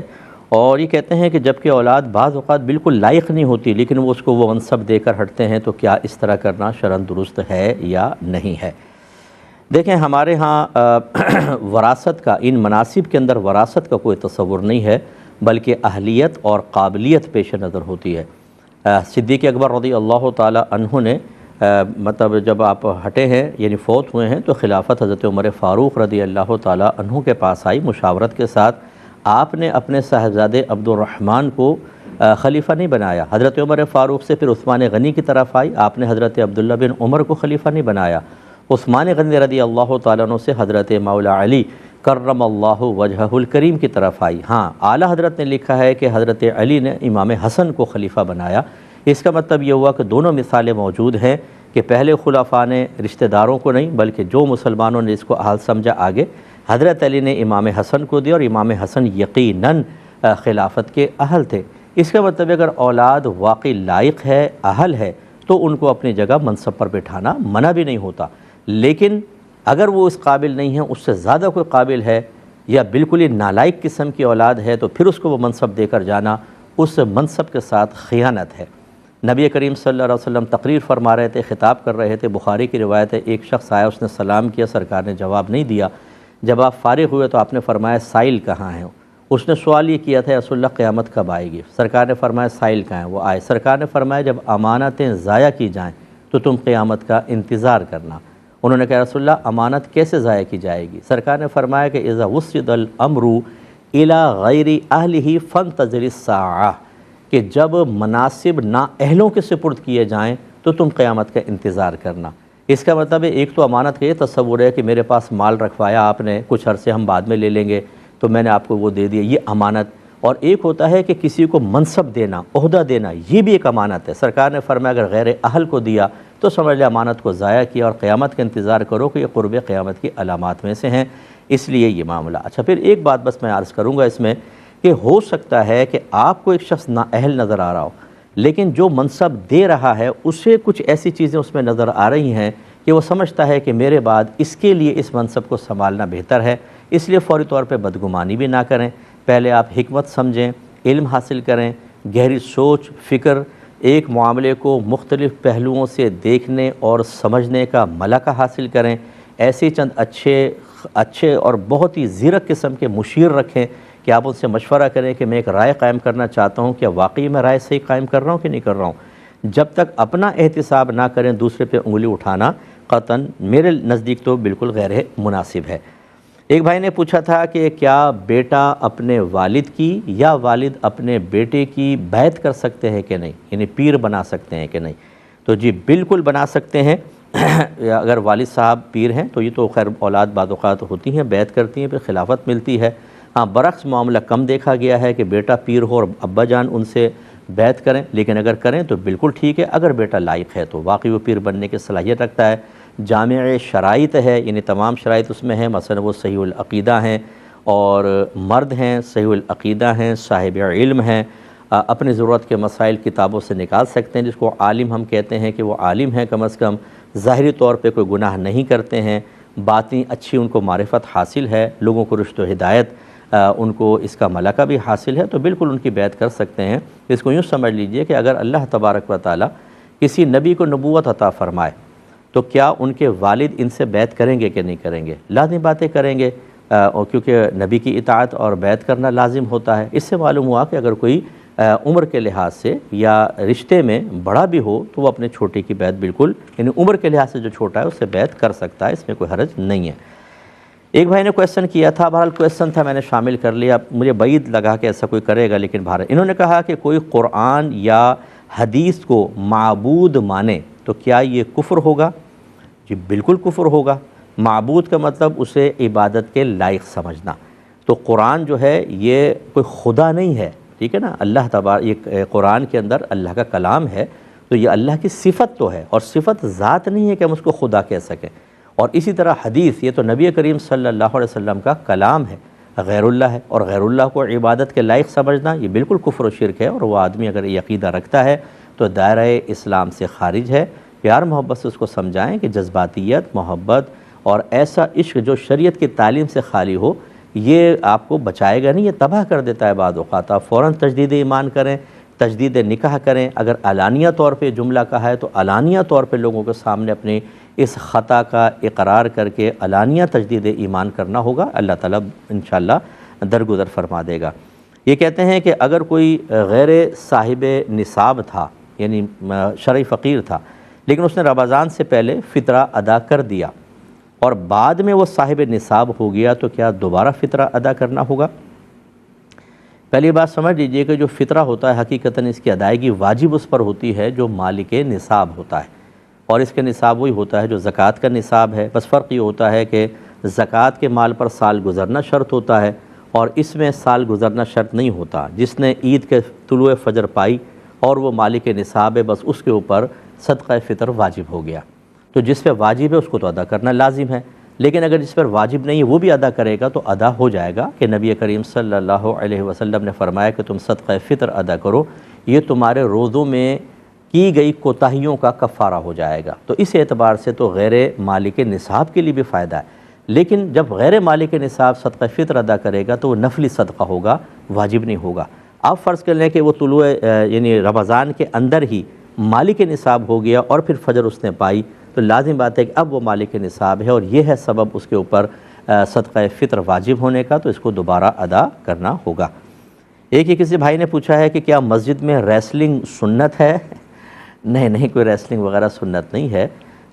اور یہ کہتے ہیں کہ جب کہ اولاد بعض اوقات بالکل لائق نہیں ہوتی لیکن وہ اس کو وہ منصب دے کر ہٹتے ہیں، تو کیا اس طرح کرنا شرعاً درست ہے یا نہیں ہے؟ دیکھیں، ہمارے ہاں وراثت کا، ان مناصب کے اندر وراثت کا کوئی تصور نہیں ہے، بلکہ اہلیت اور قابلیت پیش نظر ہوتی ہے۔ صدیق اکبر رضی اللہ تعالی عنہ نے مطلب جب آپ ہٹے ہیں یعنی فوت ہوئے ہیں تو خلافت حضرت عمر فاروق رضی اللہ تعالی عنہ کے پاس آئی مشاورت کے ساتھ۔ آپ نے اپنے صاحبزادے عبد الرحمن کو خلیفہ نہیں بنایا، حضرت عمر فاروق سے پھر عثمان غنی کی طرف آئی، آپ نے حضرت عبداللہ بن عمر کو خلیفہ نہیں بنایا، عثمان غنی رضی اللہ تعالیٰ عنہ سے حضرت مولا علی کرم اللہ وجہہ الکریم کی طرف آئی۔ ہاں، اعلیٰ حضرت نے لکھا ہے کہ حضرت علی نے امام حسن کو خلیفہ بنایا۔ اس کا مطلب یہ ہوا کہ دونوں مثالیں موجود ہیں کہ پہلے خلفاء نے رشتہ داروں کو نہیں بلکہ جو مسلمانوں نے اس کو اہل سمجھا آگے، حضرت علی نے امام حسن کو دیا، اور امام حسن یقیناً خلافت کے اہل تھے۔ اس کا مطلب اگر اولاد واقعی لائق ہے، اہل ہے، تو ان کو اپنی جگہ منصب پر بٹھانا منع بھی نہیں ہوتا، لیکن اگر وہ اس قابل نہیں ہے، اس سے زیادہ کوئی قابل ہے یا بالکل ہی نالائق قسم کی اولاد ہے، تو پھر اس کو وہ منصب دے کر جانا اس منصب کے ساتھ خیانت ہے۔ نبی کریم صلی اللہ علیہ وسلم تقریر فرما رہے تھے، خطاب کر رہے تھے، بخاری کی روایت ہے، ایک شخص آیا، اس نے سلام کیا، سرکار نے جواب نہیں دیا۔ جب آپ فارغ ہوئے تو آپ نے فرمایا سائل کہاں ہیں؟ اس نے سوال یہ کیا تھا، رسول اللہ قیامت کب آئے گی؟ سرکار نے فرمایا سائل کہاں ہیں؟ وہ آئے۔ سرکار نے فرمایا جب امانتیں ضائع کی جائیں تو تم قیامت کا انتظار کرنا۔ انہوں نے کہا رسول اللہ امانت کیسے ضائع کی جائے گی؟ سرکار نے فرمایا کہ اذا وسد الامر الی غیر اہلہ فانتظر الساعہ، کہ جب مناسب نااہلوں کے سپرد کیے جائیں تو تم قیامت کا انتظار کرنا۔ اس کا مطلب ہے ایک تو امانت کا یہ تصور ہے کہ میرے پاس مال رکھوایا آپ نے، کچھ عرصے ہم بعد میں لے لیں گے، تو میں نے آپ کو وہ دے دیا، یہ امانت۔ اور ایک ہوتا ہے کہ کسی کو منصب دینا، عہدہ دینا، یہ بھی ایک امانت ہے۔ سرکار نے فرمایا اگر غیر اہل کو دیا تو سمجھ لے امانت کو ضائع کیا، اور قیامت کا انتظار کرو کہ یہ قرب قیامت کی علامات میں سے ہیں، اس لیے یہ معاملہ۔ اچھا، پھر ایک بات بس میں عرض کروں گا اس میں کہ ہو سکتا ہے کہ آپ کو ایک شخص نااہل نظر آ رہا ہو، لیکن جو منصب دے رہا ہے اسے کچھ ایسی چیزیں اس میں نظر آ رہی ہیں کہ وہ سمجھتا ہے کہ میرے بعد اس کے لیے اس منصب کو سنبھالنا بہتر ہے، اس لیے فوری طور پہ بدگمانی بھی نہ کریں، پہلے آپ حکمت سمجھیں، علم حاصل کریں، گہری سوچ فکر، ایک معاملے کو مختلف پہلوؤں سے دیکھنے اور سمجھنے کا ملکہ حاصل کریں، ایسے چند اچھے اور بہت ہی زیرک قسم کے مشیر رکھیں کہ آپ ان سے مشورہ کریں کہ میں ایک رائے قائم کرنا چاہتا ہوں، کیا واقعی میں رائے صحیح قائم کر رہا ہوں کہ نہیں کر رہا ہوں۔ جب تک اپنا احتساب نہ کریں دوسرے پہ انگلی اٹھانا قطعاً میرے نزدیک تو بالکل غیر مناسب ہے۔ ایک بھائی نے پوچھا تھا کہ کیا بیٹا اپنے والد کی یا والد اپنے بیٹے کی بیعت کر سکتے ہیں کہ نہیں، یعنی پیر بنا سکتے ہیں کہ نہیں؟ تو جی بالکل بنا سکتے ہیں۔ اگر والد صاحب پیر ہیں تو یہ تو خیر اولاد بعض اوقات ہوتی ہیں، بیعت کرتی ہیں، پھر خلافت ملتی ہے۔ ہاں، برعکس معاملہ کم دیکھا گیا ہے کہ بیٹا پیر ہو اور ابا جان ان سے بیعت کریں، لیکن اگر کریں تو بالکل ٹھیک ہے، اگر بیٹا لائق ہے تو واقعی وہ پیر بننے کی صلاحیت رکھتا ہے۔ جامع شرائط ہے، یعنی تمام شرائط اس میں ہیں، مثلا وہ صحیح العقیدہ ہیں اور مرد ہیں، صحیح العقیدہ ہیں، صاحب علم ہیں، اپنی ضرورت کے مسائل کتابوں سے نکال سکتے ہیں، جس کو عالم ہم کہتے ہیں کہ وہ عالم ہیں، کم از کم ظاہری طور پہ کوئی گناہ نہیں کرتے ہیں، باطنی اچھی ان کو معرفت حاصل ہے، لوگوں کو رشد و ہدایت ان کو اس کا ملکہ بھی حاصل ہے، تو بالکل ان کی بیعت کر سکتے ہیں۔ اس کو یوں سمجھ لیجئے کہ اگر اللہ تبارک و تعالی کسی نبی کو نبوت عطا فرمائے تو کیا ان کے والد ان سے بیعت کریں گے کہ نہیں کریں گے؟ لازمی باتیں کریں گے، کیونکہ نبی کی اطاعت اور بیعت کرنا لازم ہوتا ہے۔ اس سے معلوم ہوا کہ اگر کوئی عمر کے لحاظ سے یا رشتے میں بڑا بھی ہو تو وہ اپنے چھوٹے کی بیعت بالکل، یعنی عمر کے لحاظ سے جو چھوٹا ہے اس سے بیعت کر سکتا ہے، اس میں کوئی حرج نہیں ہے۔ ایک بھائی نے کویسچن کیا تھا، بہرحال کویسچن تھا میں نے شامل کر لیا، مجھے بعید لگا کہ ایسا کوئی کرے گا، لیکن بہرحال انہوں نے کہا کہ کوئی قرآن یا حدیث کو معبود مانے تو کیا یہ کفر ہوگا؟ جی بالکل کفر ہوگا۔ معبود کا مطلب اسے عبادت کے لائق سمجھنا، تو قرآن جو ہے یہ کوئی خدا نہیں ہے، ٹھیک ہے نا، اللہ تبارک، یہ قرآن کے اندر اللہ کا کلام ہے، تو یہ اللہ کی صفت تو ہے، اور صفت ذات نہیں ہے کہ ہم اس کو خدا کہہ سکیں۔ اور اسی طرح حدیث، یہ تو نبی کریم صلی اللہ علیہ وسلم کا کلام ہے، غیر اللہ ہے، اور غیر اللہ کو عبادت کے لائق سمجھنا یہ بالکل کفر و شرک ہے، اور وہ آدمی اگر یہ عقیدہ رکھتا ہے تو دائرہ اسلام سے خارج ہے۔ پیار محبت سے اس کو سمجھائیں کہ جذباتیت، محبت اور ایسا عشق جو شریعت کی تعلیم سے خالی ہو، یہ آپ کو بچائے گا نہیں، یہ تباہ کر دیتا ہے بعض اوقات۔ آپ فوراً تجدید ایمان کریں، تجدید نکاح کریں، اگر علانیہ طور پہ جملہ کہا ہے تو علانیہ طور پہ لوگوں کے سامنے اپنی اس خطا کا اقرار کر کے علانیہ تجدید ایمان کرنا ہوگا، اللہ تعالیٰ انشاءاللہ درگزر فرما دے گا۔ یہ کہتے ہیں کہ اگر کوئی غیر صاحب نصاب تھا، یعنی شرعی فقیر تھا، لیکن اس نے رمضان سے پہلے فطرہ ادا کر دیا اور بعد میں وہ صاحب نصاب ہو گیا تو کیا دوبارہ فطرہ ادا کرنا ہوگا؟ پہلی بات سمجھ لیجئے کہ جو فطرہ ہوتا ہے حقیقتاً اس کی ادائیگی واجب اس پر ہوتی ہے جو مالک نصاب ہوتا ہے، اور اس کے نصاب وہی ہوتا ہے جو زکوٰۃ کا نصاب ہے۔ بس فرق یہ ہوتا ہے کہ زکوٰۃ کے مال پر سال گزرنا شرط ہوتا ہے، اور اس میں سال گزرنا شرط نہیں ہوتا۔ جس نے عید کے طلوع فجر پائی اور وہ مالک نصاب ہے، بس اس کے اوپر صدقہ فطر واجب ہو گیا، تو جس پہ واجب ہے اس کو تو ادا کرنا لازم ہے، لیکن اگر جس پر واجب نہیں ہے وہ بھی ادا کرے گا تو ادا ہو جائے گا، کہ نبی کریم صلی اللہ علیہ وسلم نے فرمایا کہ تم صدقہ فطر ادا کرو، یہ تمہارے روزوں میں کی گئی کوتاہیوں کا کفارہ ہو جائے گا۔ تو اس اعتبار سے تو غیر مالک نصاب کے لیے بھی فائدہ ہے، لیکن جب غیر مالک نصاب صدقہ فطر ادا کرے گا تو وہ نفلی صدقہ ہوگا، واجب نہیں ہوگا۔ آپ فرض کر لیں کہ وہ طلوع یعنی رمضان کے اندر ہی مالک نصاب ہو گیا اور پھر فجر اس نے پائی، تو لازم بات ہے کہ اب وہ مالک نصاب ہے اور یہ ہے سبب اس کے اوپر صدقہ فطر واجب ہونے کا، تو اس کو دوبارہ ادا کرنا ہوگا۔ ایک ہی کسی بھائی نے پوچھا ہے کہ کیا مسجد میں ریسلنگ سنت ہے؟ نہیں، کوئی ریسلنگ وغیرہ سنت نہیں ہے۔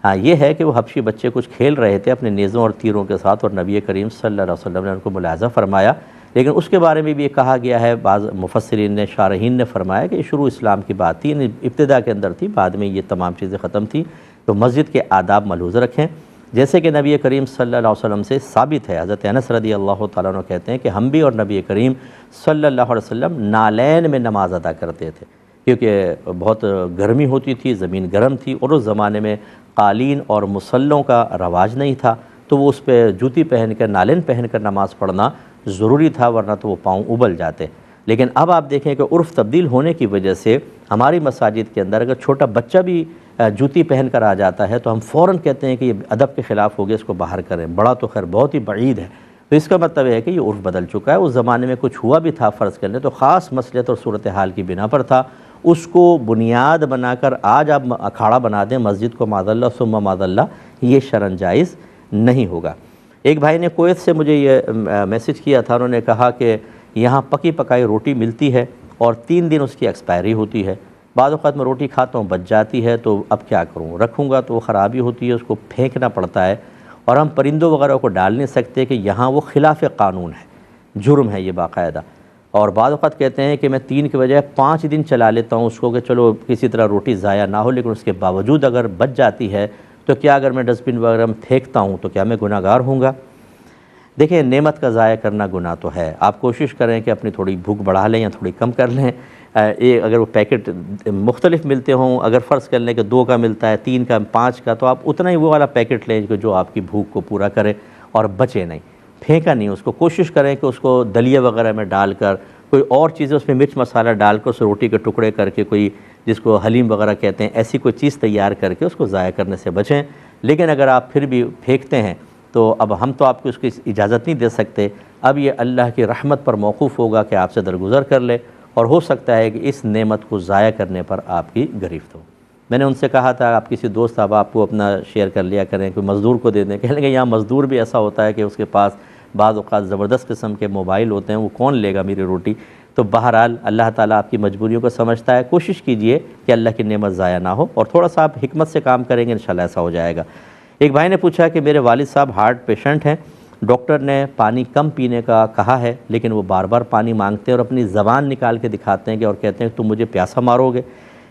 ہاں یہ ہے کہ وہ حبشی بچے کچھ کھیل رہے تھے اپنے نیزوں اور تیروں کے ساتھ، اور نبی کریم صلی اللہ علیہ وسلم نے ان کو ملاحظہ فرمایا، لیکن اس کے بارے میں بھی یہ کہا گیا ہے، بعض مفسرین نے، شارحین نے فرمایا کہ یہ شروع اسلام کی بات تھی، یعنی ابتدا کے اندر تھی، بعد میں یہ تمام چیزیں ختم تھی۔ تو مسجد کے آداب ملحوظ رکھیں، جیسے کہ نبی کریم صلی اللہ علیہ وسلم سے ثابت ہے۔ حضرت انس رضی اللہ تعالیٰ عنہ کہتے ہیں کہ ہم بھی اور نبی کریم صلی اللہ علیہ وسلم نالین میں نماز ادا کرتے تھے، کیونکہ بہت گرمی ہوتی تھی، زمین گرم تھی، اور اس زمانے میں قالین اور مصلوں کا رواج نہیں تھا، تو وہ اس پہ جوتی پہن کر، نالین پہن کر نماز پڑھنا ضروری تھا، ورنہ تو وہ پاؤں ابل جاتے۔ لیکن اب آپ دیکھیں کہ عرف تبدیل ہونے کی وجہ سے ہماری مساجد کے اندر اگر چھوٹا بچہ بھی جوتی پہن کر آ جاتا ہے تو ہم فوراً کہتے ہیں کہ یہ ادب کے خلاف ہو گیا، اس کو باہر کریں، بڑا تو خیر بہت ہی بعید ہے۔ تو اس کا مطلب ہے کہ یہ عرف بدل چکا ہے، اس زمانے میں کچھ ہوا بھی تھا فرض کرنے، تو خاص مصلحت اور صورتحال کی بنا پر تھا، اس کو بنیاد بنا کر آج آپ اکھاڑا بنا دیں مسجد کو، معاذ اللہ ثم معاذ اللہ، یہ شرعاً جائز نہیں ہوگا۔ ایک بھائی نے کویت سے مجھے یہ میسج کیا تھا، انہوں نے کہا کہ یہاں پکی پکائی روٹی ملتی ہے اور 3 دن اس کی ایکسپائری ہوتی ہے، بعض اوقات میں روٹی کھاتا ہوں بچ جاتی ہے، تو اب کیا کروں؟ رکھوں گا تو وہ خرابی ہوتی ہے، اس کو پھینکنا پڑتا ہے، اور ہم پرندوں وغیرہ کو ڈال نہیں سکتے کہ یہاں وہ خلاف قانون ہے، جرم ہے یہ باقاعدہ۔ اور بعض اوقات کہتے ہیں کہ میں 3 کے بجائے 5 دن چلا لیتا ہوں اس کو کہ چلو کسی طرح روٹی ضائع نہ ہو، لیکن اس کے باوجود اگر بچ جاتی ہے تو کیا اگر میں ڈسٹ بن وغیرہ میں پھینکتا ہوں تو کیا میں گناہ گار ہوں گا؟ دیکھیں، نعمت کا ضائع کرنا گناہ تو ہے، آپ کوشش کریں کہ اپنی تھوڑی بھوک بڑھا لیں یا تھوڑی کم کر لیں۔ اگر وہ پیکٹ مختلف ملتے ہوں، اگر فرض کر لیں کہ 2 کا ملتا ہے، 3 کا، 5 کا، تو آپ اتنا ہی وہ والا پیکٹ لیں جو آپ کی بھوک کو پورا کرے اور بچے نہیں، پھینکا نہیں، اس کو کوشش کریں کہ اس کو دلیے وغیرہ میں ڈال کر کوئی اور چیزیں اس میں مرچ مسالہ ڈال کر اس روٹی کے ٹکڑے کر کے کوئی جس کو حلیم وغیرہ کہتے ہیں ایسی کوئی چیز تیار کر کے اس کو ضائع کرنے سے بچیں۔ لیکن اگر آپ پھر بھی پھینکتے ہیں تو اب ہم تو آپ کو اس کی اجازت نہیں دے سکتے، اب یہ اللہ کی رحمت پر موقوف ہوگا کہ آپ سے درگزر کر لے، اور ہو سکتا ہے کہ اس نعمت کو ضائع کرنے پر آپ کی گرفت ہو۔ میں نے ان سے کہا تھا آپ کسی دوست آپ کو اپنا شیئر کر لیا کریں، کوئی مزدور کو دے دیں، کہنے کہ یہاں مزدور بھی ایسا ہوتا ہے کہ اس کے پاس بعض اوقات زبردست قسم کے موبائل ہوتے ہیں، وہ کون لے گا میری روٹی۔ تو بہرحال اللہ تعالیٰ آپ کی مجبوریوں کو سمجھتا ہے، کوشش کیجئے کہ اللہ کی نعمت ضائع نہ ہو، اور تھوڑا سا آپ حکمت سے کام کریں گے انشاءاللہ ایسا ہو جائے گا۔ ایک بھائی نے پوچھا کہ میرے والد صاحب ہارٹ پیشنٹ ہیں، ڈاکٹر نے پانی کم پینے کا کہا ہے لیکن وہ بار بار پانی مانگتے ہیں اور اپنی زبان نکال کے دکھاتے ہیں اور کہتے ہیں کہ تم مجھے پیاسا مارو گے۔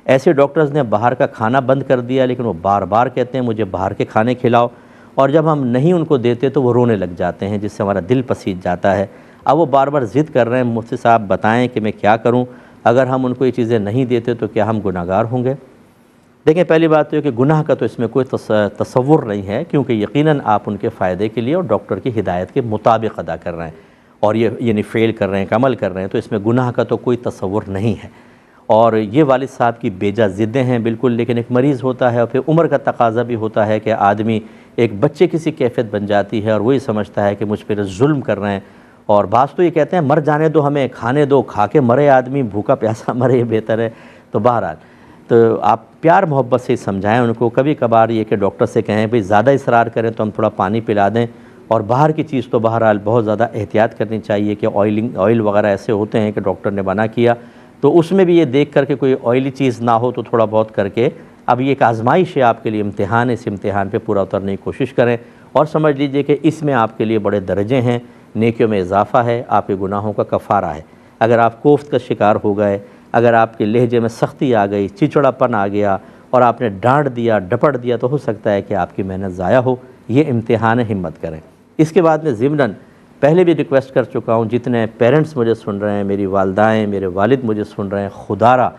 ایسے ڈاکٹرز نے باہر کا کھانا بند کر دیا لیکن وہ بار بار کہتے ہیں مجھے باہر کے کھانے کھلاؤ، اور جب ہم نہیں ان کو دیتے تو وہ رونے لگ جاتے ہیں جس سے ہمارا دل پسیج جاتا ہے۔ اب وہ بار بار ضد کر رہے ہیں، مفتی صاحب بتائیں کہ میں کیا کروں، اگر ہم ان کو یہ چیزیں نہیں دیتے تو کیا ہم گناہگار ہوں گے؟ دیکھیں پہلی بات تو یہ کہ گناہ کا تو اس میں کوئی تصور نہیں ہے، کیونکہ یقیناً آپ ان کے فائدے کے لیے اور ڈاکٹر کی ہدایت کے مطابق ادا کر رہے ہیں، اور یہ یعنی فیل کر رہے ہیں، عمل کر رہے ہیں، تو اس میں گناہ کا تو کوئی تصور نہیں ہے۔ اور یہ والد صاحب کی بیجا ضدیں ہیں بالکل، لیکن ایک مریض ہوتا ہے اور پھر عمر کا تقاضا بھی ہوتا ہے کہ آدمی ایک بچے کی سی کیفیت بن جاتی ہے اور وہی سمجھتا ہے کہ مجھ پر ظلم کر رہے ہیں، اور بعض تو یہ کہتے ہیں مر جانے دو ہمیں، کھانے دو، کھا کے مرے آدمی، بھوکا پیاسا مرے یہ بہتر ہے۔ تو بہرحال تو آپ پیار محبت سے سمجھائیں ان کو، کبھی کبھار یہ کہ ڈاکٹر سے کہیں بھئی زیادہ اصرار کریں تو ہم تھوڑا پانی پلا دیں، اور باہر کی چیز تو بہرحال بہت زیادہ احتیاط کرنی چاہیے کہ آئل وغیرہ ایسے ہوتے ہیں کہ ڈاکٹر نے منع کیا، تو اس میں بھی یہ دیکھ کر کے کوئی آئلی چیز نہ ہو تو تھوڑا بہت کر کے، اب یہ ایک آزمائش ہے آپ کے لیے، امتحان ہے، اس امتحان پہ پورا اترنے کی کوشش کریں، اور سمجھ لیجئے کہ اس میں آپ کے لیے بڑے درجے ہیں، نیکیوں میں اضافہ ہے، آپ کے گناہوں کا کفارہ ہے۔ اگر آپ کوفت کا شکار ہو گئے، اگر آپ کے لہجے میں سختی آ گئی، چچڑا پن آ گیا اور آپ نے ڈانٹ دیا، ڈپٹ دیا، تو ہو سکتا ہے کہ آپ کی محنت ضائع ہو، یہ امتحان ہے، ہمت کریں۔ اس کے بعد میں ضمناً پہلے بھی ریکویسٹ کر چکا ہوں، جتنے پیرنٹس مجھے سن رہے ہیں، میری والدائیں، میرے والد مجھے سن رہے ہیں، خدا را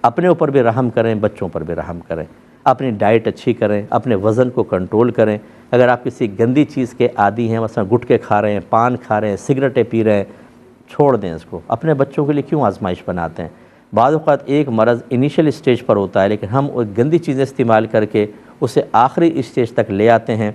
اپنے اوپر بھی رحم کریں، بچوں پر بھی رحم کریں، اپنی ڈائٹ اچھی کریں، اپنے وزن کو کنٹرول کریں۔ اگر آپ کسی گندی چیز کے عادی ہیں، مثلا گٹکے کھا رہے ہیں، پان کھا رہے ہیں، سگریٹیں پی رہے ہیں، چھوڑ دیں اس کو۔ اپنے بچوں کے لیے کیوں آزمائش بناتے ہیں؟ بعض اوقات ایک مرض انیشل اسٹیج پر ہوتا ہے لیکن ہم گندی چیزیں استعمال کر کے اسے آخری اسٹیج تک لے آتے ہیں۔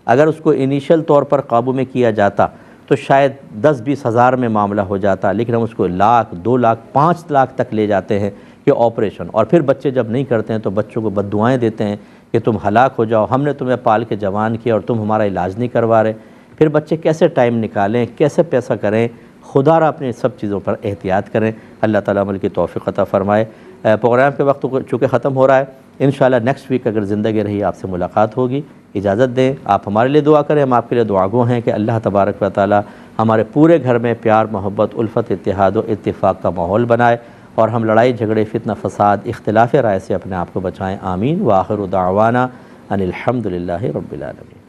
اگر اس کو انیشل طور پر قابو میں کیا جاتا تو شاید 10-20 ہزار میں معاملہ ہو جاتا، لیکن ہم اس کو لاکھ، 2 لاکھ، 5 لاکھ تک لے جاتے ہیں کہ آپریشن، اور پھر بچے جب نہیں کرتے ہیں تو بچوں کو بد دعائیں دیتے ہیں کہ تم ہلاک ہو جاؤ، ہم نے تمہیں پال کے جوان کیا اور تم ہمارا علاج نہیں کروا رہے۔ پھر بچے کیسے ٹائم نکالیں، کیسے پیسہ کریں؟ خدا را اپنے سب چیزوں پر احتیاط کریں، اللہ تعالیٰ عمل کی توفیق عطا فرمائے۔ پروگرام کے وقت چونکہ ختم ہو رہا ہے، انشاءاللہ نیکسٹ ویک اگر زندگی رہی آپ سے ملاقات ہوگی۔ اجازت دیں، آپ ہمارے لیے دعا کریں، ہم آپ کے لیے دعا گو ہیں کہ اللہ تبارک و تعالیٰ ہمارے پورے گھر میں پیار، محبت، الفت، اتحاد و اتفاق کا ماحول بنائے، اور ہم لڑائی جھگڑے، فتنہ فساد، اختلاف رائے سے اپنے آپ کو بچائیں۔ آمین۔ وآخر دعوانا ان الحمد للہ رب العالمین۔